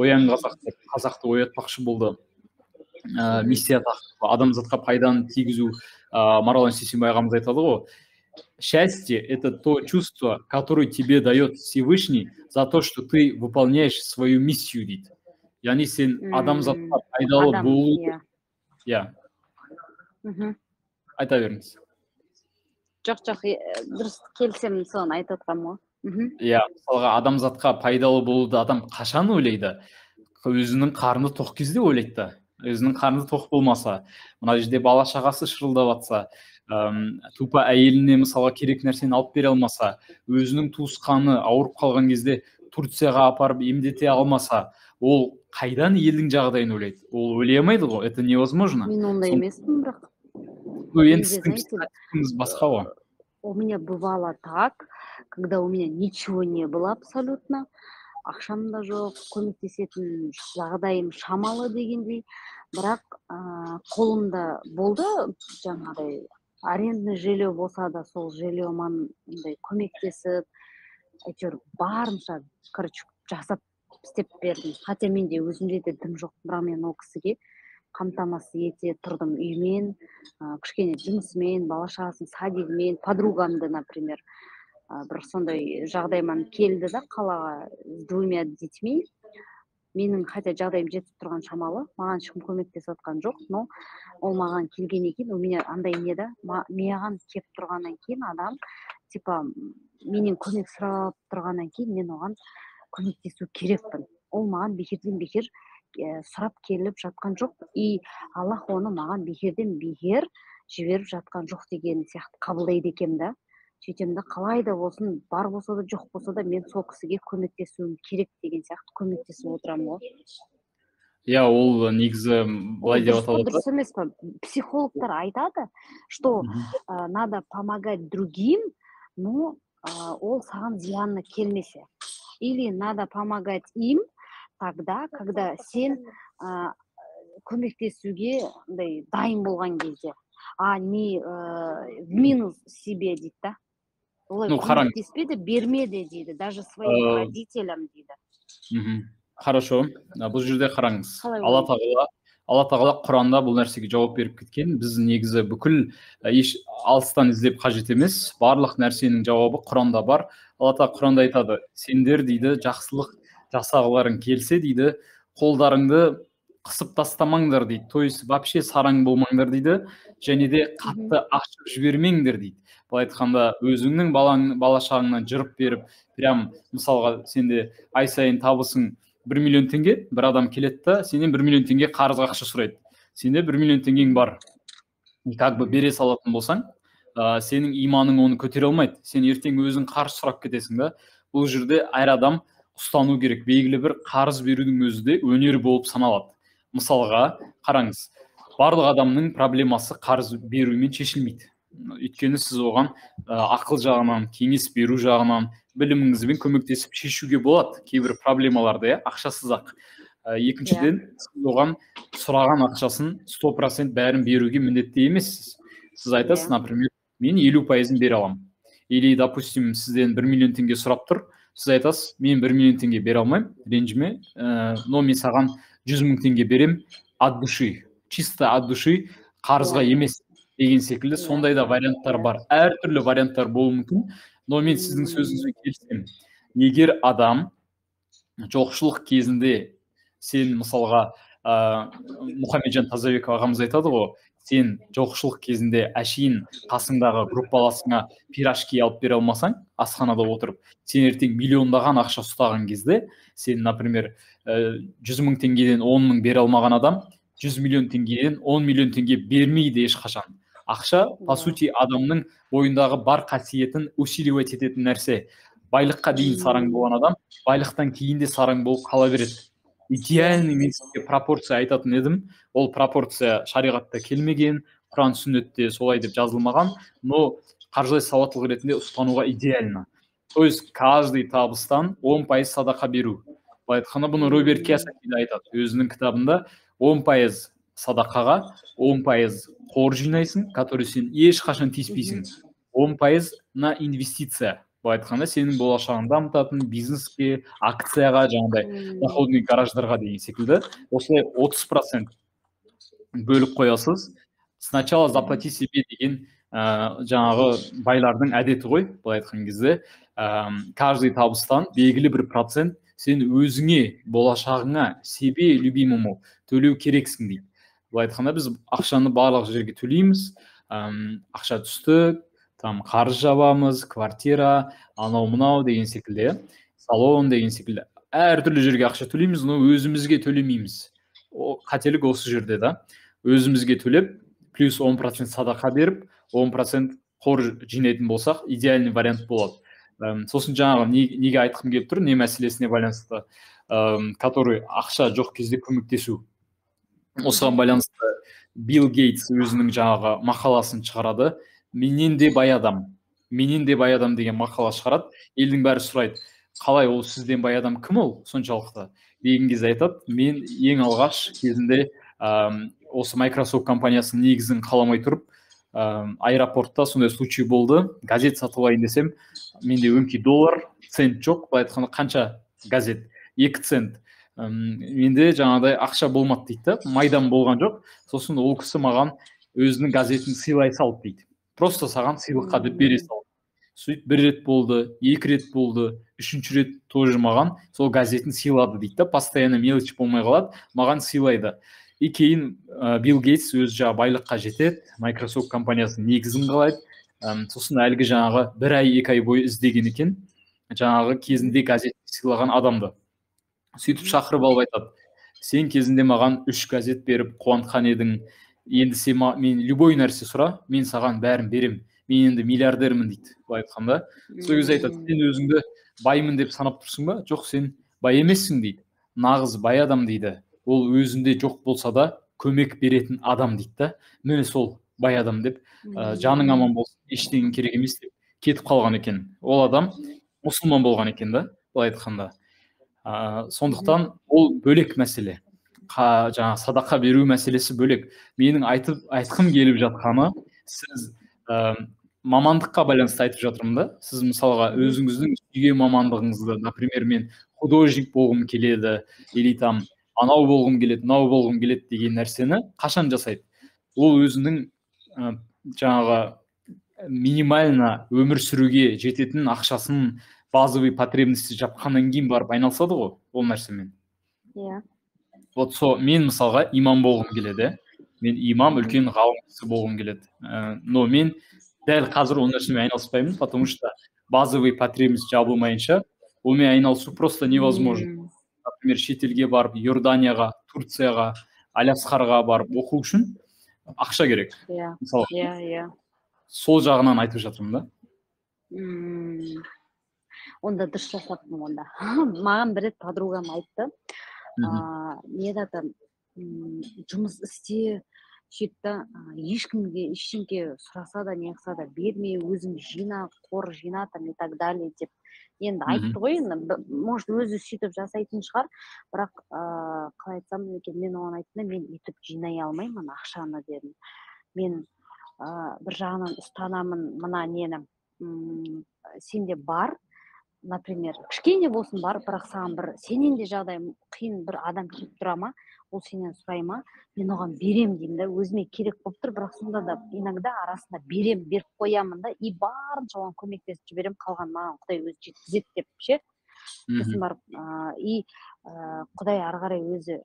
оян қазақты оятпақшы болды. Миссия тақты, адамзатқа пайданы тигізу. Маралан Сейсенбай ағамыз айтады ғой, счастье – это то чувство, которое тебе дает Всевышний за то, что ты выполняешь свою миссию дейді. Яғни сен адамзатқа пайдалы болу. Иә. Айта беріңіз. Жоқ, дұрыс келісемін, соны айтып отқаным ғой. Иә, мысалға адамзатқа пайдалы болуды адам қашан ойлайды? Өзінің қарны тоқ кезде ойлайды да. Өзінің қарны тоқ болмаса, мына жерде бала шағасы шырылдап жатса, тупа әйеліне мысалға керек нәрсені алып бере алмаса, өзінің туысқаны ауырып қалған кезде Турцияға апарып емдете алмаса, ол қайдан елдің жағдайын ойлайды? Ол ойлай алмайды ғой, это невозможно. Мен ондай емеспін, бірақ. Енді сіздің психологияңыз басқа ғой. У меня бывало так, когда у меня ничего не было абсолютно, ақшам да жоқ, көмектесетін жағдайым шамалы дегендей, бірақ қолымда болды жаңағыдай арендный жилье болса да, сол жильеман көмектесіп, әйтеуір барынша, короче, жасап істеп бердім. Хотя менде өзімде де дым жоқ, бірақ мен ол кісіге қамтамасыз ете тұрдым үймен, кішкене жұмысымен, бала шағасын садигімен, подругамды, например, бір сондай жағдайман келді да қалаға с 2 детьми. Менің хотя жағдайым жетіп тұрған шамалы, маған ешкім көмектесіп жатқан жоқ, но ол маған келгеннен кейін, у меня андай не да, маған келіп тұрғаннан кейін адам, типа, менен көмек сұрап тұрғаннан кейін мен оған көмектесу керекпін. Ол маған бекерден бекер сұрап келіп жатқан жоқ, и Аллах оны маған бекерден бекер жіберіп жатқан жоқ деген сияқты қабылдайды екен да. Сөйтем да, қалай да болсын, бар болса да, жоқ болса да, мен сол кісіге көмектесуім керек деген сияқты көмектесіп отырамын ғой. Иә, ол негізі былай деп аталады. Дұрыс емес па? Психологтар айтады, что надо помогать другим, но ол саған зиянына келмесе. Или надо помогать им тогда, когда сен көмектесуге дайын болған кезде, а не в минус себе дейді да. Олай көмектеспеді, бермеді дейді, даже своим родителям дейді. Хорошо, бұл жерде қараңыз. Алла тағала Құранда бұл нәрсеге жауап беріп кеткен. Біз негізі бүкіл еш алыстан іздеп қажет емес. Барлық нәрсенің жауабы Құранда бар. Алла тағала Құранда айтады, сендер дейді, жақсылық жасағыларың келсе дейді, қолдарыңды қысып тастамаңдар дейді. То есть вообще сараң болмаңдар дейді, және де қатты ашып жібермеңдер дейді. Былай айтқанда, өзіңнің бала шағыңнан жырып беріп, прям мысалға сенде ай сайын табысың 1 миллион теңге, бір адам келеді да, сенен 1 миллион теңге қарыз ақша сұрайды. Сенде 1 миллион теңгең бар. Как бы бере салатын болсаң, сенің иманың оны көтере алмайды. Сен ертең өзің қарыз сұрап кетесің да. Бұл жерде әр адам ұстану керек. Белгілі бір қарыз берудің өзі де өнер болып саналады. Мысалға, қараңыз, барлық адамның проблемасы қарыз берумен шешілмейді. Өйткені сіз оған ақыл жағынан, кеңес беру жағынан, біліміңізбен көмектесіп шешуге болады кейбір проблемаларды, ақшасыз ақ. Екіншіден, сіз оған сұраған ақшасын 100% бәрін беруге міндетті емессіз. Сіз айтасыз, например, мен 50%-ін бере аламын. Или, допустим, сізден 1 миллион теңге сұрап тұр, сіз айтасыз, мен 1 миллион теңге бере алмаймын, ренжіме, но мен саған 100 мың теңге берем от души, чисто от души, қарызға емес деген секілді. Сондай да варианттар бар. Әртүрлі варианттар болуы мүмкін, но мен сіздің сөзіңізбен келісемін. Егер адам жоқшылық кезінде, сен мысалға Мұхамеджан Тазабек ағамыз айтады ғой, сен жоқшылық кезінде әшейін қасыңдағы группаласыңа пирожки алып бере алмасаң, асханада отырып, сен ертең миллиондаған ақша ұстаған кезде, сен, например, 100 мың теңгеден 10 мың бере алмаған адам 100 миллион теңгеден 10 миллион теңге бермейді ешқашан. Ақша, по сути, адамның бойындағы бар қасиетін усиливать ететін нәрсе. Байлыққа дейін сараң болған адам, байлықтан кейін де сараң болып қала береді. Идеальный, мен сізге пропорция айтатын едім. Ол пропорция шариғатта келмеген, Құран сүннетте солай деп жазылмаған, но қаржылай сауаттылық ретінде ұстануға идеально. То есть каждый табыстан 10% садақа беру. Былай айтқанда, бұны Роберт Кийосаки айтады өзінің кітабында. 10% садақаға, 10% қор жинайсың, который сен ешқашан тиіспейсің. 10% на инвестиция. Былай айтқанда, сенің болашағын дамытатын бизнеске, акцияға, жаңағыдай доходный гараждарға деген секілді. Осылай 30% бөліп қоясыз. Сначала заплати себе деген жаңағы байлардың әдеті ғой, былай айтқан кезде. Каждый табыстан белгілі бір процент сен өзіңе, болашағыңа, себе любимому төлеу керексің дейді. Былай айтқанда, біз ақшаны барлық жерге төлейміз. Ақша түсті, қарыз жабамыз, квартира, анау-мынау деген секілді, салон деген секілді. Әртүрлі жерге ақша төлейміз, но өзімізге төлемейміз. Қателік осы жерде да. Өзімізге төлеп, плюс 10% садақа беріп, 10% қор жинайтын болсақ, идеальный вариант болады. Сосын жаңағы неге айтқым келіп тұр, не мәселесіне байланысты, который ақша жоқ кезде көмектесу. Осыған байланысты Билл Гейтс өзінің жаңағы мақаласын шығарады. Менен де бай адам деген мақала шығарады. Елдің бәрі сұрайды, қалай ол сізден бай адам кім ол соншалықты? Деген кезде айтады, мен ең алғаш кезінде осы Microsoft компаниясының негізін қаламай тұрып, аэропортта сондай случай болды. Газет сатып алайын десем, менде $10, цент жоқ. Былай айтқанда, қанша газет? 2 цент. Менде жаңағыдай ақша болмады дейді. Майдан болған жоқ. Сосын ол кісі маған өзінің газетін сыйлай салды дейді. Просто саған сыйлыққа деп бере салды. Сөйтіп 1 рет болды, 2 рет болды, 3-ші рет тоже маған сол газетін сыйлады дейді. Постоянно мелочь болмай қалады, маған сыйлайды. И кейін Билл Гейтс өз жаңағы байлыққа жетеді, Microsoft компаниясының негізін қалайды. Сосын әлгі жаңағы 1 ай, 2 ай бойы іздеген екен, жаңағы кезінде газет сыйлаған адамды. Сөйтіп шақырып алып айтады, сен кезінде маған 3 газет беріп қуантқан едің, енді сен мен любой нәрсе сұра, мен саған бәрін берем, мен енді миллиардермін дейді. Былай айтқанда, сол кезде айтады, сен өзіңді баймын деп санап тұрсың ба? Жоқ, сен бай емессің дейді. Нағыз бай адам дейді. Ол өзінде жоқ болса да көмек беретін адам дейді. Міне сол бай адам деп, жаның аман болсын, ештеңе керек емес деп кетіп қалған екен. Ол адам мұсылман болған екен да, былай айтқанда. Сондықтан ол бөлек мәселе. Жаңа садақа беру мәселесі бөлек. Менің айтқым келіп жатқаны, сіз мамандыққа байланысты айтып жатырмын да. Сіз мысалға өзіңіздің сүйген мамандығыңызды, например, мен художник болғым келеді, или анау болғым келеді, мынау болғым келеді деген нәрсені қашан жасайды? Ол өзінің жаңағы минимально өмір сүруге жететін ақшасын, базовый потребности жапқаннан кейін барып айналысады ғой ол нәрсемен. Вот мен мысалға имам болғым келеді. Мен имам, үлкен ғалым кісі болғым келеді. Но мен дәл қазір ол нәрсемен айналыспаймын, потому что базовый потребность жабылмайынша онымен айналысу просто невозможно. Например, шетелге барып, Иорданияға, Турцияға, Аляскарға барып оқу үшін ақша керек. Мысалы, сол жағынан айтып жатырмын да. Онда дұрыс жасаппын онда. Маған бір рет подругам айтты. Не деді, жұмыс істе, сөйтті, ешкімге ештеңке сұраса да не қылса да берме, өзің жина, қор жина там и так далее деп. Енді айтты ғой, енді может өзі сөйтіп жасайтын шығар, бірақ қалай айтсам екен, мен оған айттым, мен өйтіп жинай алмаймын ақшаны дедім. Мен бір жағынан ұстанамын мына нені, сенде бар, например, кішкене болсын бар, бірақ саған бір сенен де жағдай қиын бір адам келіп тұра ма, ол сенен сұрай ма, мен оған берем деймін да, өзіме керек болып тұр, бірақ сонда да иногда арасында беріп қоямын да, и барынша оған көмектесіп жіберем, қалған маған Құдай өзі жеткізеді деп ше. Сосын барып и Құдай ары қарай өзі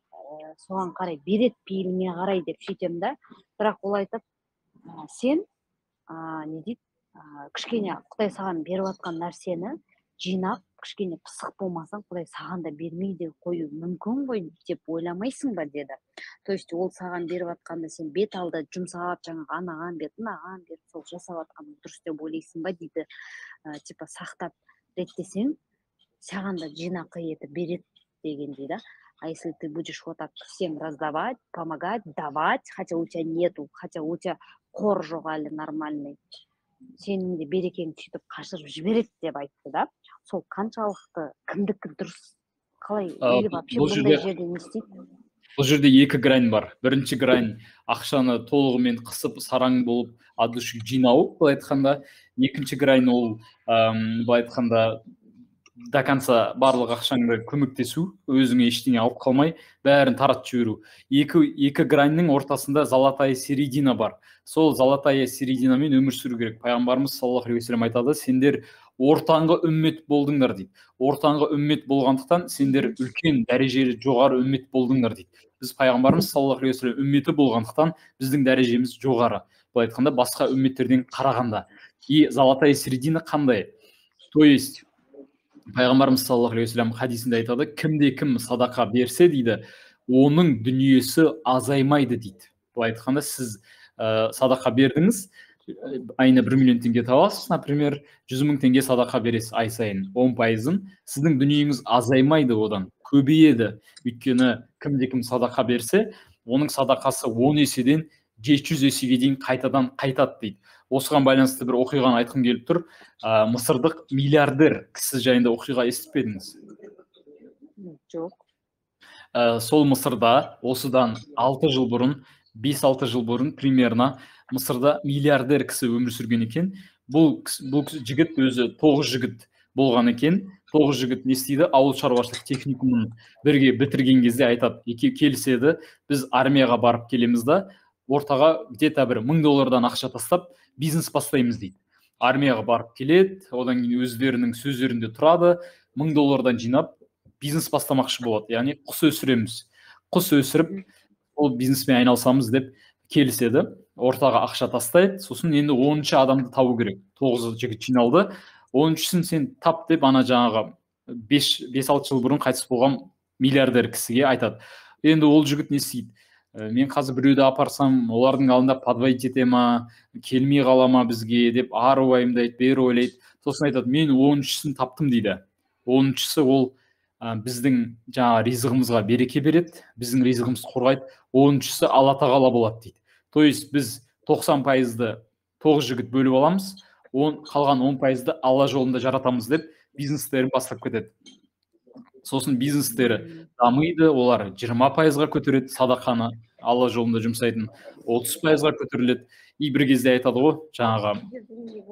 соған қарай береді, пейіліне қарай деп сөйтем да. Бірақ ол айтып, сен не дейді, кішкене Құдай саған беріп жатқан нәрсені жинап, кішкене пысық болмасаң, Құдай саған да бермейді қою мүмкін ғой деп ойламайсың ба деді. То есть ол саған беріп жатқанда сен бет алды жұмсап, жаңағы анаған бет, мынаған бет, сол жасап жатқан дұрыс деп ойлайсың ба дейді. Типа сақтап реттесең, саған да жинақы етіп береді дегендей да. А если ты будешь вот так всем раздавать, помогать, давать, хотя у тебя нету, хотя у тебя қор жоқ әлі нормальный, сенің де берекең сөйтіп қашырып жібереді деп айтты да. Сол қаншалықты кімдікі дұрыс, қалай или вообще бұндай жерде не істейді? Бұл жерде екі грань бар. Бірінші грань ақшаны толығымен қысып сараң болып адуши жинау, былай айтқанда. Екінші грань ол былай айтқанда до конца барлық ақшаңды көмектесу, өзіңе ештеңе алып қалмай, бәрін таратып жіберу. Екі граньның ортасында золотая середина бар. Сол золотая серединамен өмір сүру керек. Пайғамбарымыз саллаллаху алейхи ва саллям айтады, сендер ортаңғы үммет болдыңдар дейді. Ортаңғы үммет болғандықтан сендер үлкен дәрежелі жоғары үммет болдыңдар дейді. Біз пайғамбарымыз саллаллаху алейхи ва саллям үмметі болғандықтан біздің дәрежеміз жоғары. Былай айтқанда басқа үмметтерден қарағанда. И золотая середина қандай? То есть пайғамбарымыз саллаллаху алейхи ва саллям хадисінде айтады, кімде кім садақа берсе дейді, оның дүниесі азаймайды дейді. Былай айтқанда сіз садақа бердіңіз, айына 1 миллион теңге табасыз, например, 100 мың теңге садақа бересіз ай сайын 10%, сіздің дүниеңіз азаймайды, одан көбейеді. Өйткені кімде кім садақа берсе, оның садақасы 10 еседен 700 есеге дейін қайтадан қайтады дейді. Осыған байланысты бір оқиғаны айтқым келіп тұр. Мысырдық миллиардер кісі жайында оқиға естіпедіңіз? Жоқ. Сол Мысырда осыдан 6 жыл бұрын, 5-6 жыл бұрын примерно Мысырда миллиардер кісі өмір сүрген екен. Бұл жігіт өзі 9 жігіт болған екен. 9 жігіт не істейді? Ауыл шаруашылық техникумын бірге бітірген кезде айтады, келіседі, біз армияға барып келеміз да, ортаға где-то бір $1000 ақша тастап, бизнес бастаймыз дейді. Армияға барып келеді, одан кейін өздерінің сөздерінде тұрады, $1000 жинап, бизнес бастамақшы болады. Яғни құс өсіреміз. Құс өсіріп, ол бизнеспен айналысамыз деп келіседі. Ортаға ақша тастайды. Сосын енді 10-шы адамды табу керек. 9 жігіт жиналды. 13-сін сен тап деп ана жаңағы 5-6 жыл бұрын қайтыс болған миллиардер кісіге айтады. Енді ол жігіт не істейді? Мен қазір біреуді апарсам, олардың алдында подводить ете ма, келмей қала ма бізге деп ары уайымдайды, бері ойлайды. Сосын айтады, мен 13-сін таптым дейді. 13-сі ол біздің жаңа ризығымызға береке береді, біздің ризығымызды қорғайды. 13-сі Алла тағала болады дейді. То есть біз 90%-ды 9 жігіт бөліп аламыз, қалған 10%-ды Алла жолында жаратамыз деп бизнестерін бастап кетеді. Сосын бизнестері дамиды, олар 20%-ға көтереді садақаны, Алла жолында жұмсайтын 30%-ға көтеріледі. И бір кезде айтады ғой, жаңағы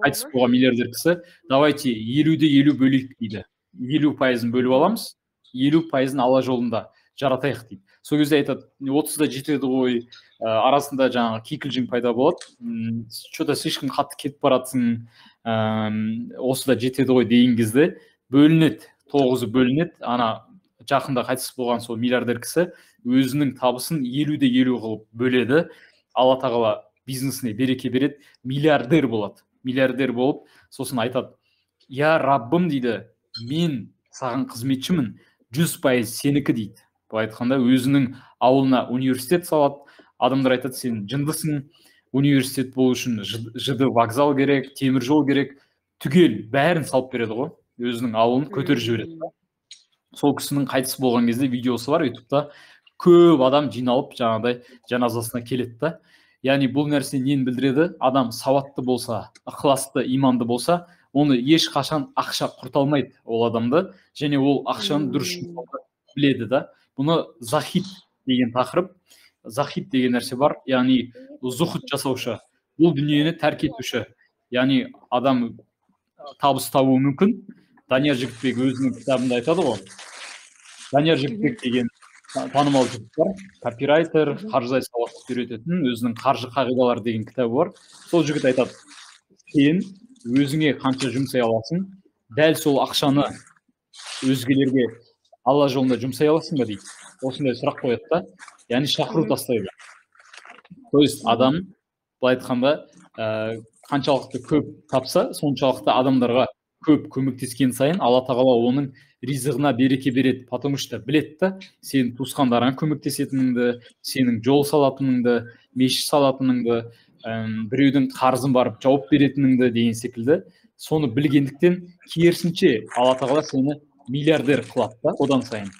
қайтыс болған миллиардер кісі, давайте 50-де 50 бөлейік дейді. 50%-ын бөліп аламыз, 50%-ын Алла жолында жаратайық дейді. Сол кезде айтады, 30-да жетеді ғой, арасында жаңағы кикілжің пайда болады, что-то слишком қатты кетіп баратсың, осыда жетеді ғой деген кезде бөлінеді. 9-ы бөлінеді, ана жақында қайтыс болған сол миллиардер кісі өзінің табысын 50-де 50 қылып бөледі. Алла тағала бизнесіне береке береді, миллиардер болады. Миллиардер болып, сосын айтады, я Раббым дейді, мен саған қызметшімін, 100% сенікі дейді. Бұл айтқанда өзінің ауылына университет салады, адамдар айтады, сен жындысың, университет болу үшін жд вокзал керек, темір жол керек, түгел бәрін салып береді ғой, өзінің ауылын көтеріп жібереді. Сол кісінің қайтыс болған кезде видеосы бар ютубта, көп адам жиналып жаңағыдай жаназасына келеді да. Яғни бұл нәрсе нені білдіреді? Адам сауатты болса, ықыласты, иманды болса, оны ешқашан ақша құрталмайды ол адамды, және ол ақшаны дұрыс жұмсауды біледі да. Бұны захид деген тақырып, захид деген нәрсе бар, яғни зухуд жасаушы, бұл дүниені тәрк етуші. Яғни адам табыс табуы мүмкін. Данияр Жігітбек өзінің кітабында айтады ғой. Данияр Жігітбек деген танымал жігіт бар, копирайтер, қаржылай сауаттылықты үйрететін, өзінің қаржы қағидалары деген кітабы бар. Сол жігіт айтады, сен өзіңе қанша жұмсай аласың, дәл сол ақшаны өзгелерге Алла жолында жұмсай аласың ба дейді. Осындай сұрақ қояды да, яғни шақыру тастайды. То есть адам, былай айтқанда, қаншалықты көп тапса, соншалықты адамдарға көп көмектескен сайын Алла тағала оның ризығына береке береді, потому что біледі да, сен туысқандарыңа көмектесетініңді, сенің жол салатыныңды, мешіт салатыныңды, біреудің қарызын барып жауап беретініңді деген секілді. Соны білгендіктен керісінше Алла тағала сені миллиардер қылады да, одан сайын.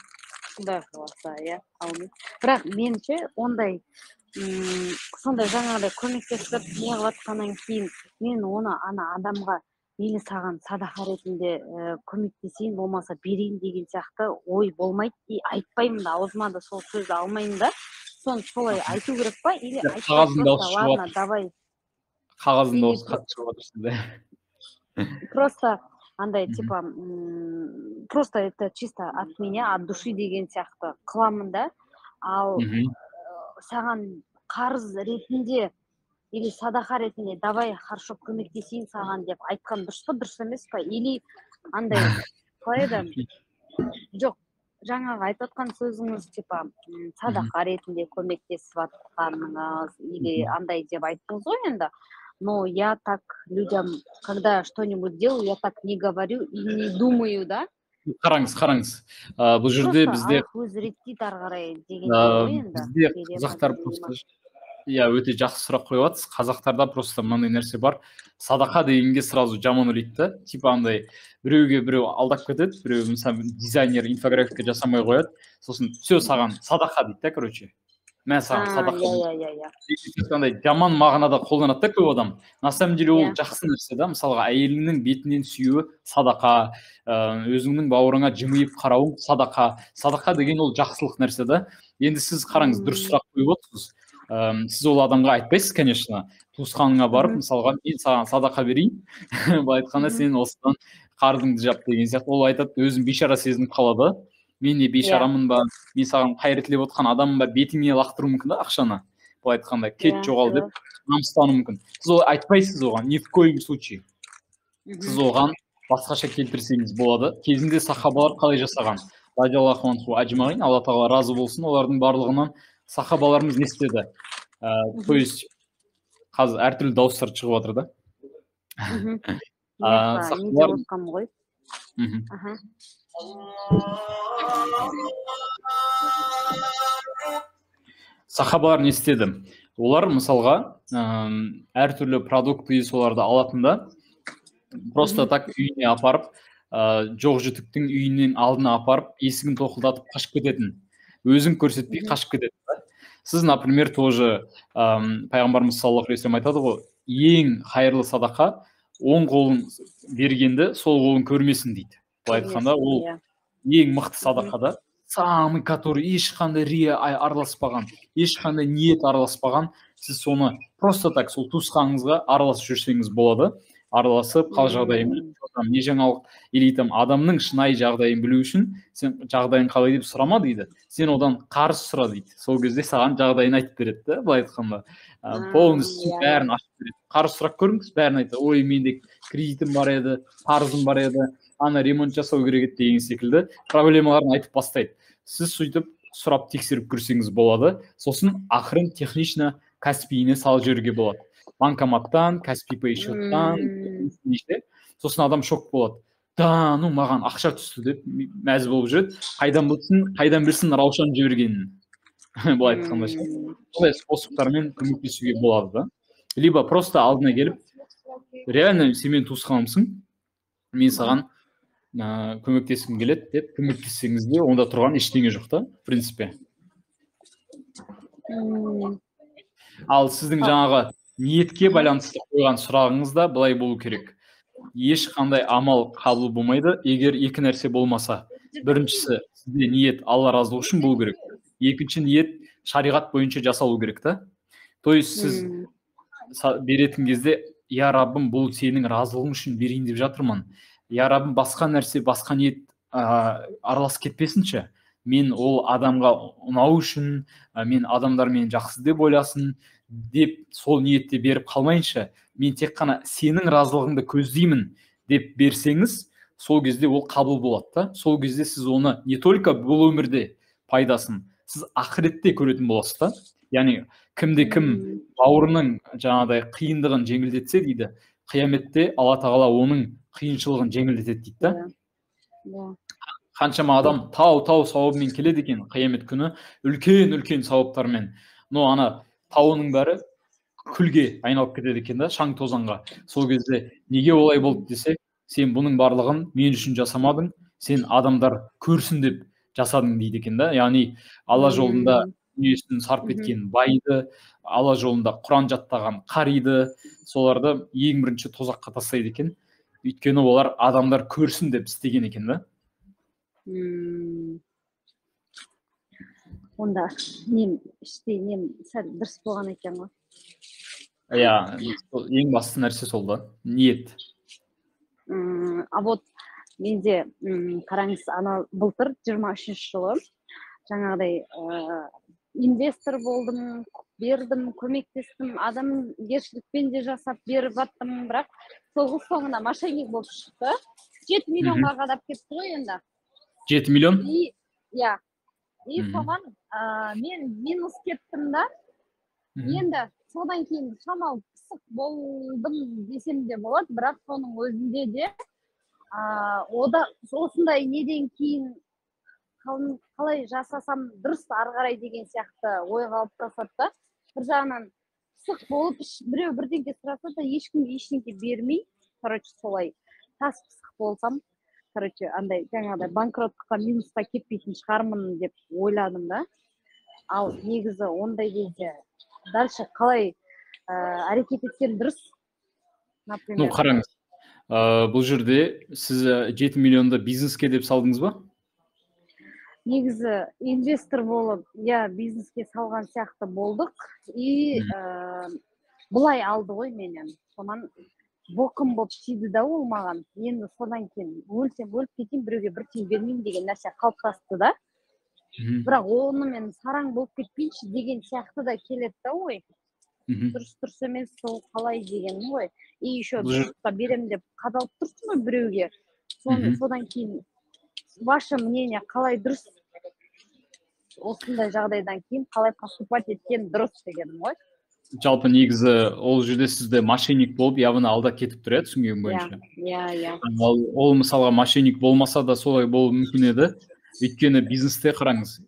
Құдай қаласа, иә, аумин. Бірақ меніңше ондай сондай жаңағыдай көмектесіп не қылатқаннан кейін мен оны ана адамға мені саған садақа ретінде көмектесейін, болмаса берейін деген сияқты ой болмайды, айтпаймын да, аузыма да сол сөзді алмаймын да. Соны солай айту керек па? Или қағаздың дауысы қатты шығып отырсың. Просто андай, типа, просто это чисто от меня, от души деген сияқты қыламын да. Ал саған қарыз ретінде или садақа ретінде давай хорошо көмектесейін саған деп айтқан дұрыс па, дұрыс емес па? Или андай, қалай еді? Жоқ, жаңағы айтып отқан сөзіңіз, типа, садақа ретінде көмектесіп жатқаныңыз, или андай деп айттыңыз ғой енді. Но я так людям, когда что-нибудь делаю, я так не говорю и не думаю, да? Қараңыз. Бұл жерде бізде өз реттейді ары қарай деген ғой енді. Бізде қазақтар просто өте жақсы сұрақ қойып жатсыз. Қазақтарда просто мынандай нәрсе бар. Садақа дегенге сразу жаман ойлайды да. Типа андай біреуге біреу алдап кетеді, біреу мысалы дизайнер инфографика жасамай қояды. Сосын все саған садақа дейді да, короче. Мен саған садақа. Андай жаман мағынада қолданады да көп адам. На самом деле ол жақсы нәрсе да. Мысалға әйеліңнің бетінен сүюі садақа, өзіңнің бауырыңа жымиып қарауың садақа. Садақа деген ол жақсылық нәрсе да. Енді сіз қараңыз, дұрыс сұрақ қойып отырсыз. Сіз ол адамға айтпайсыз, конечно. Туысқаныңа барып, мысалға, мен саған садақа берейін, былай айтқанда сен осыдан қарызыңды жап деген сияқты. Ол айтады, өзін бейшара сезініп қалады. Мен не бейшарамын ба, мен саған қайыр тілеп отқан адаммын ба, бетіңе лақтыру мүмкін да ақшаны. Былай айтқанда, кет жоғал деп намыстану мүмкін. Сіз ол айтпайсыз оған, ни в коем случае. Сіз оған басқаша келтірсеңіз болады. Кезінде сахабалар қалай жасаған? Радиаллаху анху аджмаин, Алла тағала разы болсын, олардың барлығынан сахабаларымыз не істеді? То есть қазір әртүрлі дауыстар шығып жатыр да. Сахабалар не істеді? Олар мысалға әртүрлі продукты соларды алатында просто так үйіне апарып, жоқ жітіктің үйінен алдына апарып, есігін тоқылдатып қашып кететін. Өзін көрсетпей қашып кететін. Сіз, например, тоже пайғамбарымыз саллаллаху алейхи вассалам айтады ғой, ең қайырлы садақа оң қолын бергенді сол қолын көрмесін дейді. Былай айтқанда, ол ең мықты садақа да, самый который ешқандай рия араласпаған, ешқандай ниет араласпаған, сіз соны просто так сол туысқаныңызға араласып жүрсеңіз болады. Араласып, қал жағдайын біліп, не жаңалық, или адамның шынайы жағдайын білу үшін, сен жағдайын қалай деп сұрама дейді. Сен одан қарыз сұра дейді. Сол кезде саған жағдайын айтып береді да, былай айтқанда. Полностью бәрін ашып береді. Қарыз сұрақ көріңіз, бәрін айтады. Ой, менде кредитім бар еді, қарызым бар еді, ана ремонт жасау керек еді деген секілді проблемаларын айтып бастайды. Сіз сөйтіп сұрап тексеріп көрсеңіз болады. Сосын ақырын технично Каспийіне салып жіберуге болады. Банкоматтан, Каспий Пэй счеттан, сосын адам шок болады. Да, ну маған ақша түсті деп мәз болып жүреді. Қайдан білсін Раушан жібергенін. Былай айтқанда. Солай способтармен көмектесуге болады да. либо просто алдына келіп, реально сен менің туысқанымсың, мен саған көмектескім келеді деп көмектессеңіз де, онда тұрған ештеңе жоқ та, в принципе. Ал сіздің жаңағы ниетке байланысты қойған сұрағыңыз да былай болу керек. Ешқандай амал қабыл болмайды, егер екі нәрсе болмаса. Біріншісі, сізде ниет Алла разылығы үшін болу керек. Екінші ниет шариғат бойынша жасалу керек та. То есть сіз беретін кезде, я Раббым, бұл сенің разылығың үшін берейін деп жатырмын. Я Раббым, басқа нәрсе, басқа ниет араласып кетпесінші. Мен ол адамға ұнау үшін, мен адамдар мені жақсы деп ойласын деп сол ниетте беріп қалмайынша, мен тек қана сенің разылығыңды көздеймін деп берсеңіз, сол кезде ол қабыл болады да. Сол кезде сіз оны не только бұл өмірде пайдасын, сіз ақыретте көретін боласыз да. Яғни кімде-кім бауырының жаңағыдай қиындығын жеңілдетсе дейді, қияметте Алла тағала оның қиыншылығын жеңілдетеді дейді да. Қаншама адам тау сауабымен келеді екен қиямет күні, үлкен сауаптармен. Но ана тауының бәрі күлге айналып кетеді екен да, шаң тозаңға. Сол кезде неге олай болды десе, сен бұның барлығын мен үшін жасамадың, сен адамдар көрсін деп жасадың дейді екен да. Яғни Алла жолында дүниесін сарп еткен байды, Алла жолында Құран жаттаған қариды, соларды ең бірінші тозаққа тастайды екен. Өйткені олар адамдар көрсін деп істеген екен да. Онда іштей сәл дұрыс болған екен ғой. Иә, ең басты нәрсе сол да, ниет. А вот менде қараңыз, ана былтыр 23 жылы жаңағыдай инвестор болдым, бердім, көмектестім, адамгершілікпен де жасап беріп аттым, бірақ сол соңында мошенник болып шықты. 7 миллионға қадап кетті ғой енді. 7 миллион? Иә. И соған мен минус кеттім да. Енді содан кейін шамалы пысық болдым десем де болады, бірақ соның өзінде де осындай неден кейін қалай жасасам дұрыс ары қарай деген сияқты ой қалыптасады да. Бір жағынан пысық болып, біреу бірдеңке сұраса да ешкімге ештеңке бермей, короче, солай тас пысық болсам, короче, андай жаңағыдай банкроттыққа, минусқа кетпейтін шығармын деп ойладым да. Ал негізі ондай кезде дальше қалай әрекет еткен дұрыс? Ну, қараңыз, бұл жерде сіз 7 миллионды бизнеске деп салдыңыз ба? Негізі инвестор болып, бизнеске салған сияқты болдық. И бұлай алды ғой менен. Сонан боқым болып тиді да ол маған. Енді содан кейін өлсем өліп кетейін, біреуге бір тиын бермеймін деген нәрсе қалыптасты да. Бірақ оны мен сараң болып кетпейінші деген сияқты да келеді да ой. Дұрыс емес, сол қалай деген ғой. И еще дұрысқа берем деп қадалып тұрсын ғой біреуге. Содан кейін ваше мнение қалай дұрыс? Осындай жағдайдан кейін қалай поступать еткен дұрыс деген ғой. Жалпы негізі ол жерде сізді мошенник болып, явно алда кетіп тұр, түсінгенім бойынша. Иә. Ол мысалға мошенник болмаса да солай болуы мүмкін еді. Өйткені бизнесте қараңыз,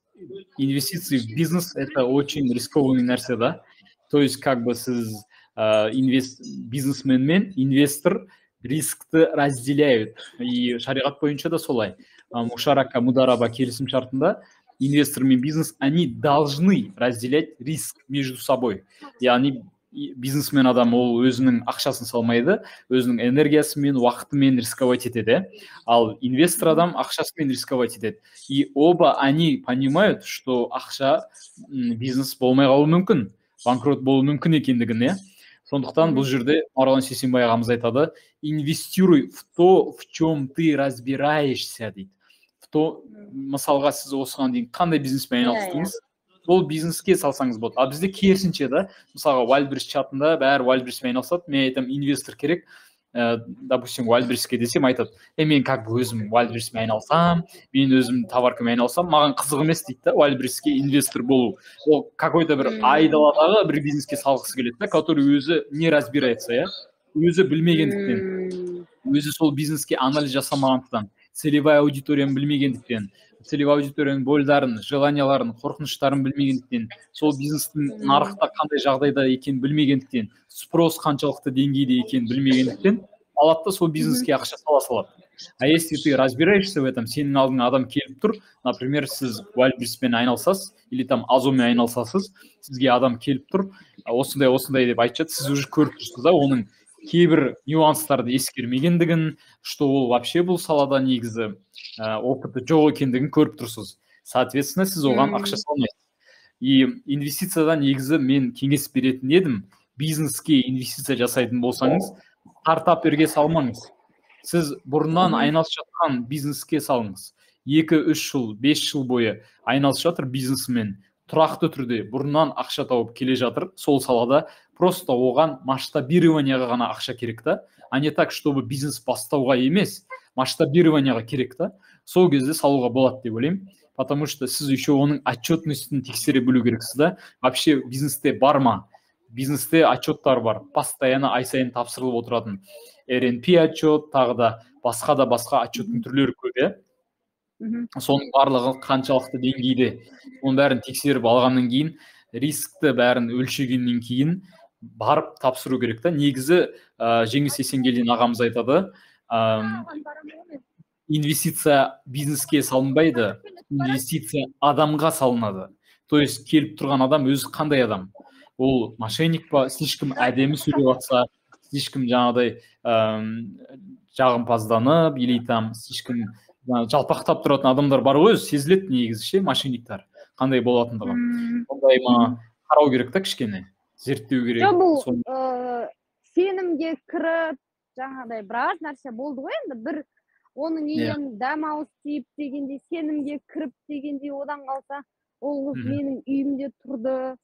инвестиции в бизнес это очень рискованный нәрсе да. То есть как бы сіз бизнесмен мен инвестор рискті разделяют. И шариғат бойынша да солай. Мушарака мудараба келісім шартында инвестор мен бизнес, они должны разделять риск между собой. Яғни бизнесмен адам ол өзінің ақшасын салмайды, өзінің энергиясымен, уақытымен рисковать етеді. Ал инвестор адам ақшасымен рисковать етеді. И оба они понимают, что ақша бизнес болмай қалуы мүмкін, банкрот болуы мүмкін екендігін. Сондықтан бұл жерде Марғұлан Сейсенбай ағамыз айтады, инвестируй в то, в чем ты разбираешься дейді. Мысалға сіз осыған дейін қандай бизнеспен айналыстыңыз, сол бизнеске салсаңыз болады. А бізде керісінше да, мысалға Wildberries чатында бәрі Wildberriesмен айналысады, мен айтам инвестор керек, допустим, Wildberriesке десем айтады, мен как бы өзім Wildberriesмен айналсам, мен өзім товаркамен айналсам, маған қызық емес дейді да, Wildberriesке инвестор болу. Ол какой-то бір айдаладағы бір бизнеске салғысы келеді да, который өзі не разбирается, өзі білмегендіктен, өзі сол бизнеске анализ жасамағандықтан, целевая аудиторияны білмегендіктен, целевой аудиторияның бойларын, желанияларын, қорқыныштарын білмегендіктен, сол бизнестің нарықта қандай жағдайда екенін білмегендіктен, спрос қаншалықты деңгейде екенін білмегендіктен, алады да сол бизнеске ақша сала салады. А если ты разбираешься в этом, сенің алдыңа адам келіп тұр, например, сіз Wildberries-пен айналысасыз, или там Озонмен айналысасыз, сізге адам келіп тұр, осындай деп айтады, сіз уже көріп тұрсыз да, оның кейбір нюанстарды ескермегендігін, что ол вообще бұл салада негізі опыты жоқ екендігін көріп тұрсыз. Соответственно, сіз оған ақша салмайсыз. И инвестициядан негізі мен кеңес беретін едім, бизнеске инвестиция жасайтын болсаңыз, стартаперге салмаңыз. Сіз бұрыннан айналысып жатқан бизнеске салыңыз. 2-3 жыл, 5 жыл бойы айналысып жатыр бизнесмен, тұрақты түрде бұрыннан ақша тауып келе жатыр сол салада, просто оған масштабированияға ғана ақша керек та, а не так, чтобы бизнес бастауға емес, масштабированияға керек та. Сол кезде салуға болады деп ойлаймын, потому что сіз еще оның отчетностін тексере білу керексіз да. Вообще бизнесте бар ма? Бизнесте отчеттар бар, постоянно ай сайын тапсырылып отыратын. RNP отчет, тағы да басқа отчеттың түрлері көп, соның барлығы қаншалықты деңгейде, оның бәрін тексеріп алғаннан кейін, рискті бәрін өлшегеннен кейін барып тапсыру керек та. Негізі Жеңіс Есенгелдин ағамыз айтады, инвестиция бизнеске салынбайды, инвестиция адамға салынады. То есть келіп тұрған адам өзі қандай адам? Ол мошенник па, слишком әдемі сөйлеп жатса, слишком жаңағыдай жағымпазданып, или там слишком жалпақтап тұратын адамдар бар ғой, сезіледі негізі ше, мошенниктар қандай болатындығы. Ондай ма қарау керек та, кішкене зерттеу керек. Жоқ, бұл сенімге кіріп, жаңағыдай біраз нәрсе болды ғой енді, бір оның үйін дәмауыз тиіп дегендей, сенімге кіріп дегендей, одан қалса, ол қыз менің үйімде тұрды,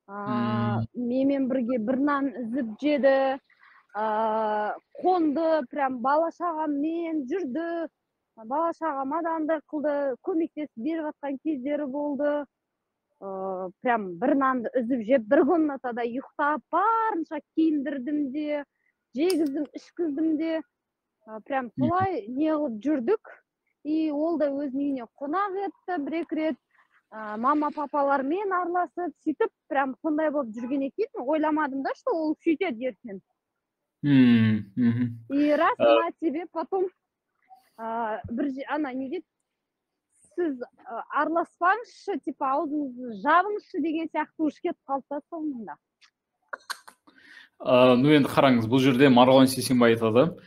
менімен бірге бір нан үзіп жеді, қонды, прям бала-шағаммен жүрді, бала-шағама да андай қылды, көмектесіп беріп жатқан кездері болды. Прям бір нанды үзіп жеп, бір комнатада ұйықтап, барынша киіндірдім де, жегіздім, ішкіздім де, прям солай неғылып жүрдік. И ол да өзінің үйіне қонақ етті бір-екі рет, мама-папалармен араласып, сөйтіп, прям сондай болып жүрген екен. Ойламадым да, что ол сөйтеді ертең. И раз на тебе потом ана не дейді, сіз араласпаңызшы, типа аузыңызды жабыңызшы деген сияқты уж кетіп қалды соңында. Ну енді қараңыз, бұл жерде Марғұлан Сейсенбай айтады,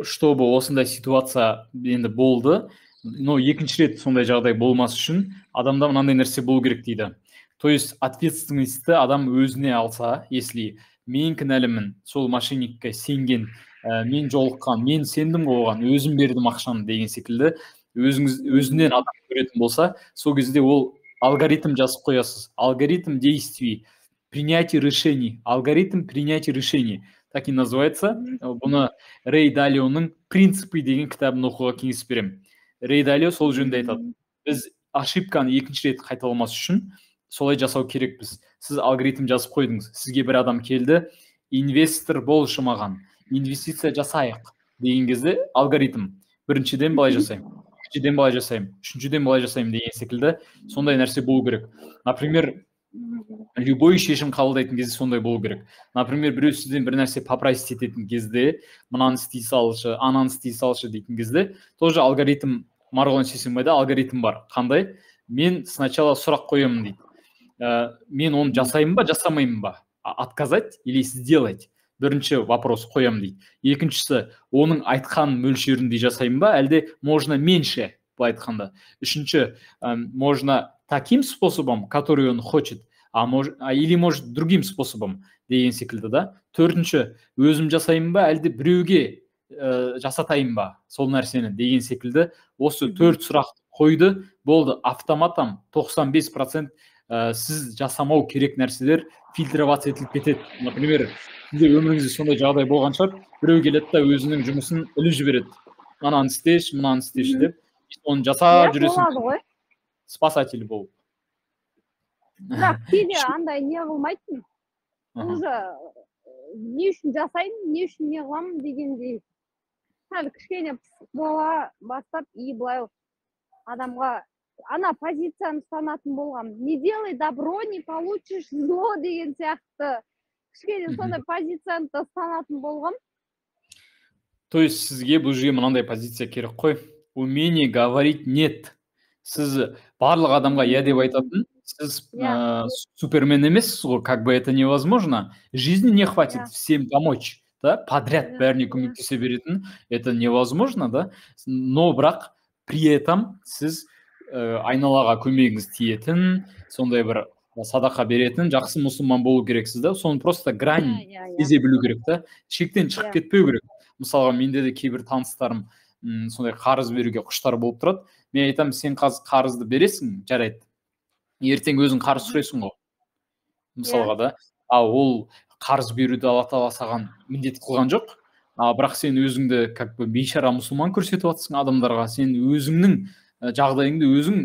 чтобы осындай ситуация енді болды, но екінші рет сондай жағдай болмас үшін адамда мынандай нәрсе болу керек дейді. То есть ответственностьті адам өзіне алса, если мен кінәлімін, сол мошенникке сенген, мен жолыққан, мен сендім оған, өзім бердім ақшаны деген секілді, өзінен адам көретін болса, сол кезде ол алгоритм жазып қоясыз. Алгоритм действий, принятие решений. Алгоритм принятия решений. Так и называется. Бұны Рей Далионың принципы деген кітабын оқуға кеңес беремін. Рей Далио сол жөнінде айтады. Біз ошибканы екінші рет қайталамас үшін солай жасау керекпіз. Сіз алгоритм жазып қойдыңыз. Сізге бір адам келді, инвестор болшы маған, инвестиция жасайық деген кезде алгоритм. Біріншіден былай жасаймын, екіншіден былай жасаймын, үшіншіден былай жасаймын деген секілді сондай нәрсе болу керек. Например, любой шешім қабылдайтын кезде сондай болу керек. Например, біреу сізден бір нәрсе попросить ететін кезде, мынаны істей салшы, ананы істей салшы дейтін кезде, тоже алгоритм, Марғұлан Сейсенбайда алгоритм бар. Қандай? Мен сначала сұрақ қоямын дейді. Мен оны жасаймын ба, жасамаймын ба? Отказать или сделать? Бірінші вопрос қоямын дейді. Екіншісі, оның айтқан мөлшерінде жасаймын ба, әлде можно меньше, былай айтқанда. Үшінші, можно таким способом, который он хочет, или может другим способом деген секілді да. Төртінші, өзім жасаймын ба, әлде біреуге жасатайын ба сол нәрсені деген секілді. Осы 4 сұрақ қойды, болды, автоматом 95% сіз жасамау керек нәрселер фильтроваться етіліп кетеді. Например, сізде өміріңізде сондай жағдай болған шығар, біреу келеді да өзінің жұмысын іліп жібереді. Мынаны істеші, мынаны істеші деп, оны жасап жүресің. Спасатель болып. Бірақ кейде андай не қылмайтын. Уже не үшін жасайын, не үшін не қыламын дегендей. Кішкене бола бастап, и былай адамға ана позицияны ұстанатын болғам. Не делай добро, не получишь зло деген сияқты кішкене сондай позицияны да ұстанатын болғам. То есть сізге бұл жерге мынандай позиция керек қой. Умение говорить нет. Сіз барлық адамға иә деп айтатын, сіз супермен емессіз ғой, как бы это невозможно. Жизни не хватит всем помочь, да, подряд бәріне көмектесе беретін, это невозможно, да. Но бірақ при этом сіз айналаға көмегіңіз тиетін, сондай бір садақа беретін, жақсы мұсылман болу керексіз, да. Соны просто грань сезе білу керек, да. Шектен шығып кетпеу керек. Мысалға менде де кейбір таныстарым сондай қарыз беруге құштар болып тұрады. Мен айтам, сен қарызды бересің, жарайды. Ертең өзің қарыз сұрайсың ғой. Мысалға да. Ол қарыз беруді Алла Тағала саған міндет қылған жоқ. Бірақ сен өзіңді как бы бейшара мұсылман көрсетіп жатсың адамдарға. Сен өзіңнің жағдайыңды өзің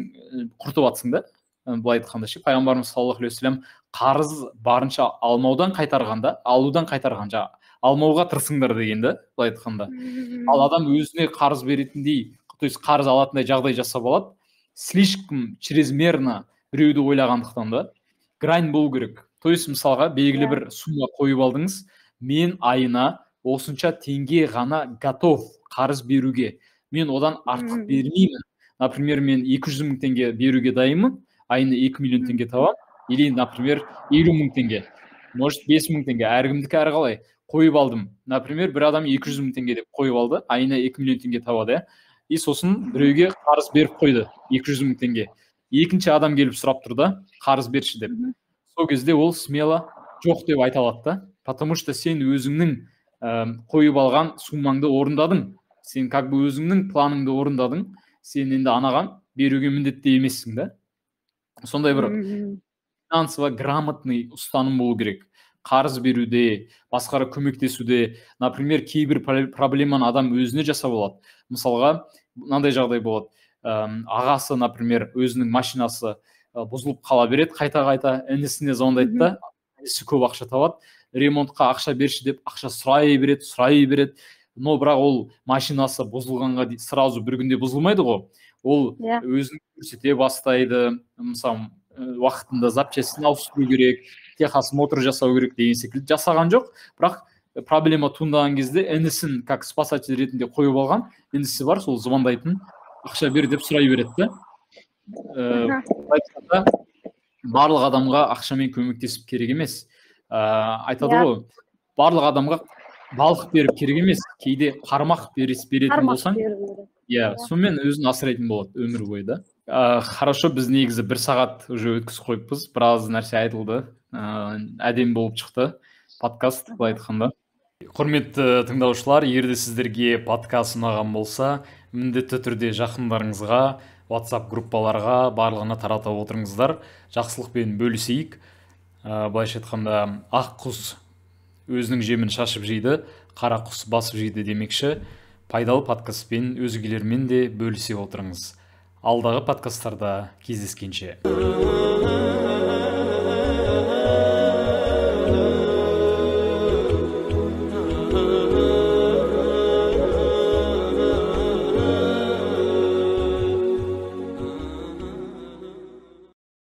құртып жатсың да. Былай айтқанда ше, пайғамбарымыз саллаллаху алейхи вассалам қарыз барынша алмаудан қайтарғанда, алудан қайтарғанда алмауға тырысыңдар дегенді, былай айтқанда. Ал адам өзіне қарыз беретіндей, то есть қарыз алатындай жағдай жасап алады, слишком чрезмерно біреуді ойлағандықтан да, грань болу керек. То есть мысалға белгілі бір сумма қойып алдыңыз, мен айына осынша теңге ғана готов қарыз беруге, мен одан артық бермеймін. Например, мен 200 мың теңге беруге дайынмын, айына 2 миллион теңге табам, или, например, 50 мың теңге, может 5 мың теңге, әркімдікі әрқалай қойып алдым. Например, бір адам 200 мың теңге деп қойып алды, айына 2 миллион теңге табады, и сосын біреуге қарыз беріп қойды, 200 мың теңге. Екінші адам келіп сұрап тұрды, қарыз берші деп. Сол кезде ол смело жоқ деп айта алады да, потому что сен өзіңнің қойып алған суммаңды орындадың, сен как бы өзіңнің планыңды орындадың, сен енді анаған беруге міндетті емессің да. Сондай бір финансово грамотный ұстаным болу керек. Қарыз беруде, басқара көмектесуде, например, кейбір проблеманы адам өзіне жасап алады. Мысалға, мынандай жағдай болады. Ағасы, например, өзінің машинасы бұзылып қала береді, қайта-қайта інісіне звондайды да, інісі көп ақша табады, ремонтқа ақша берші деп ақша сұрай береді. Но бірақ ол машинасы бұзылғанға сразу бір күнде бұзылмайды ғой. Ол өзін көрсете бастайды, мысалы, уақытында запчастьін ауыстыру керек, техосмотр жасау керек деген секілді жасаған жоқ. Бірақ проблема туындаған кезде інісін как спасатель ретінде қойып алған, інісі бар, сол звондайтын, ақша бер деп сұрай береді. Барлық адамға ақшамен көмектесіп керек емес. Айтады ғой, барлық адамға балық беріп керек емес, кейде қармақ беретін болсаң, сонымен өзін асырайтын болады өмір бойы да. Хорошо, біз негізі 1 сағат уже өткізіп қойыппыз, біраз нәрсе айтылды, әдемі болып шықты подкаст, былай айтқанда. Құрметті тыңдаушылар, егер де сіздерге подкаст ұнаған болса, міндетті түрде жақындарыңызға, WhatsApp группаларға барлығына тарата отырыңыздар, жақсылықпен бөлісейік. Былайша айтқанда, ақ құс өзінің жемін шашып жейді, қара құс басып жейді демекші. Пайдалы подкастпен өзгелермен де бөлісе отырыңыз. Алдағы подкасттарда кездескенше.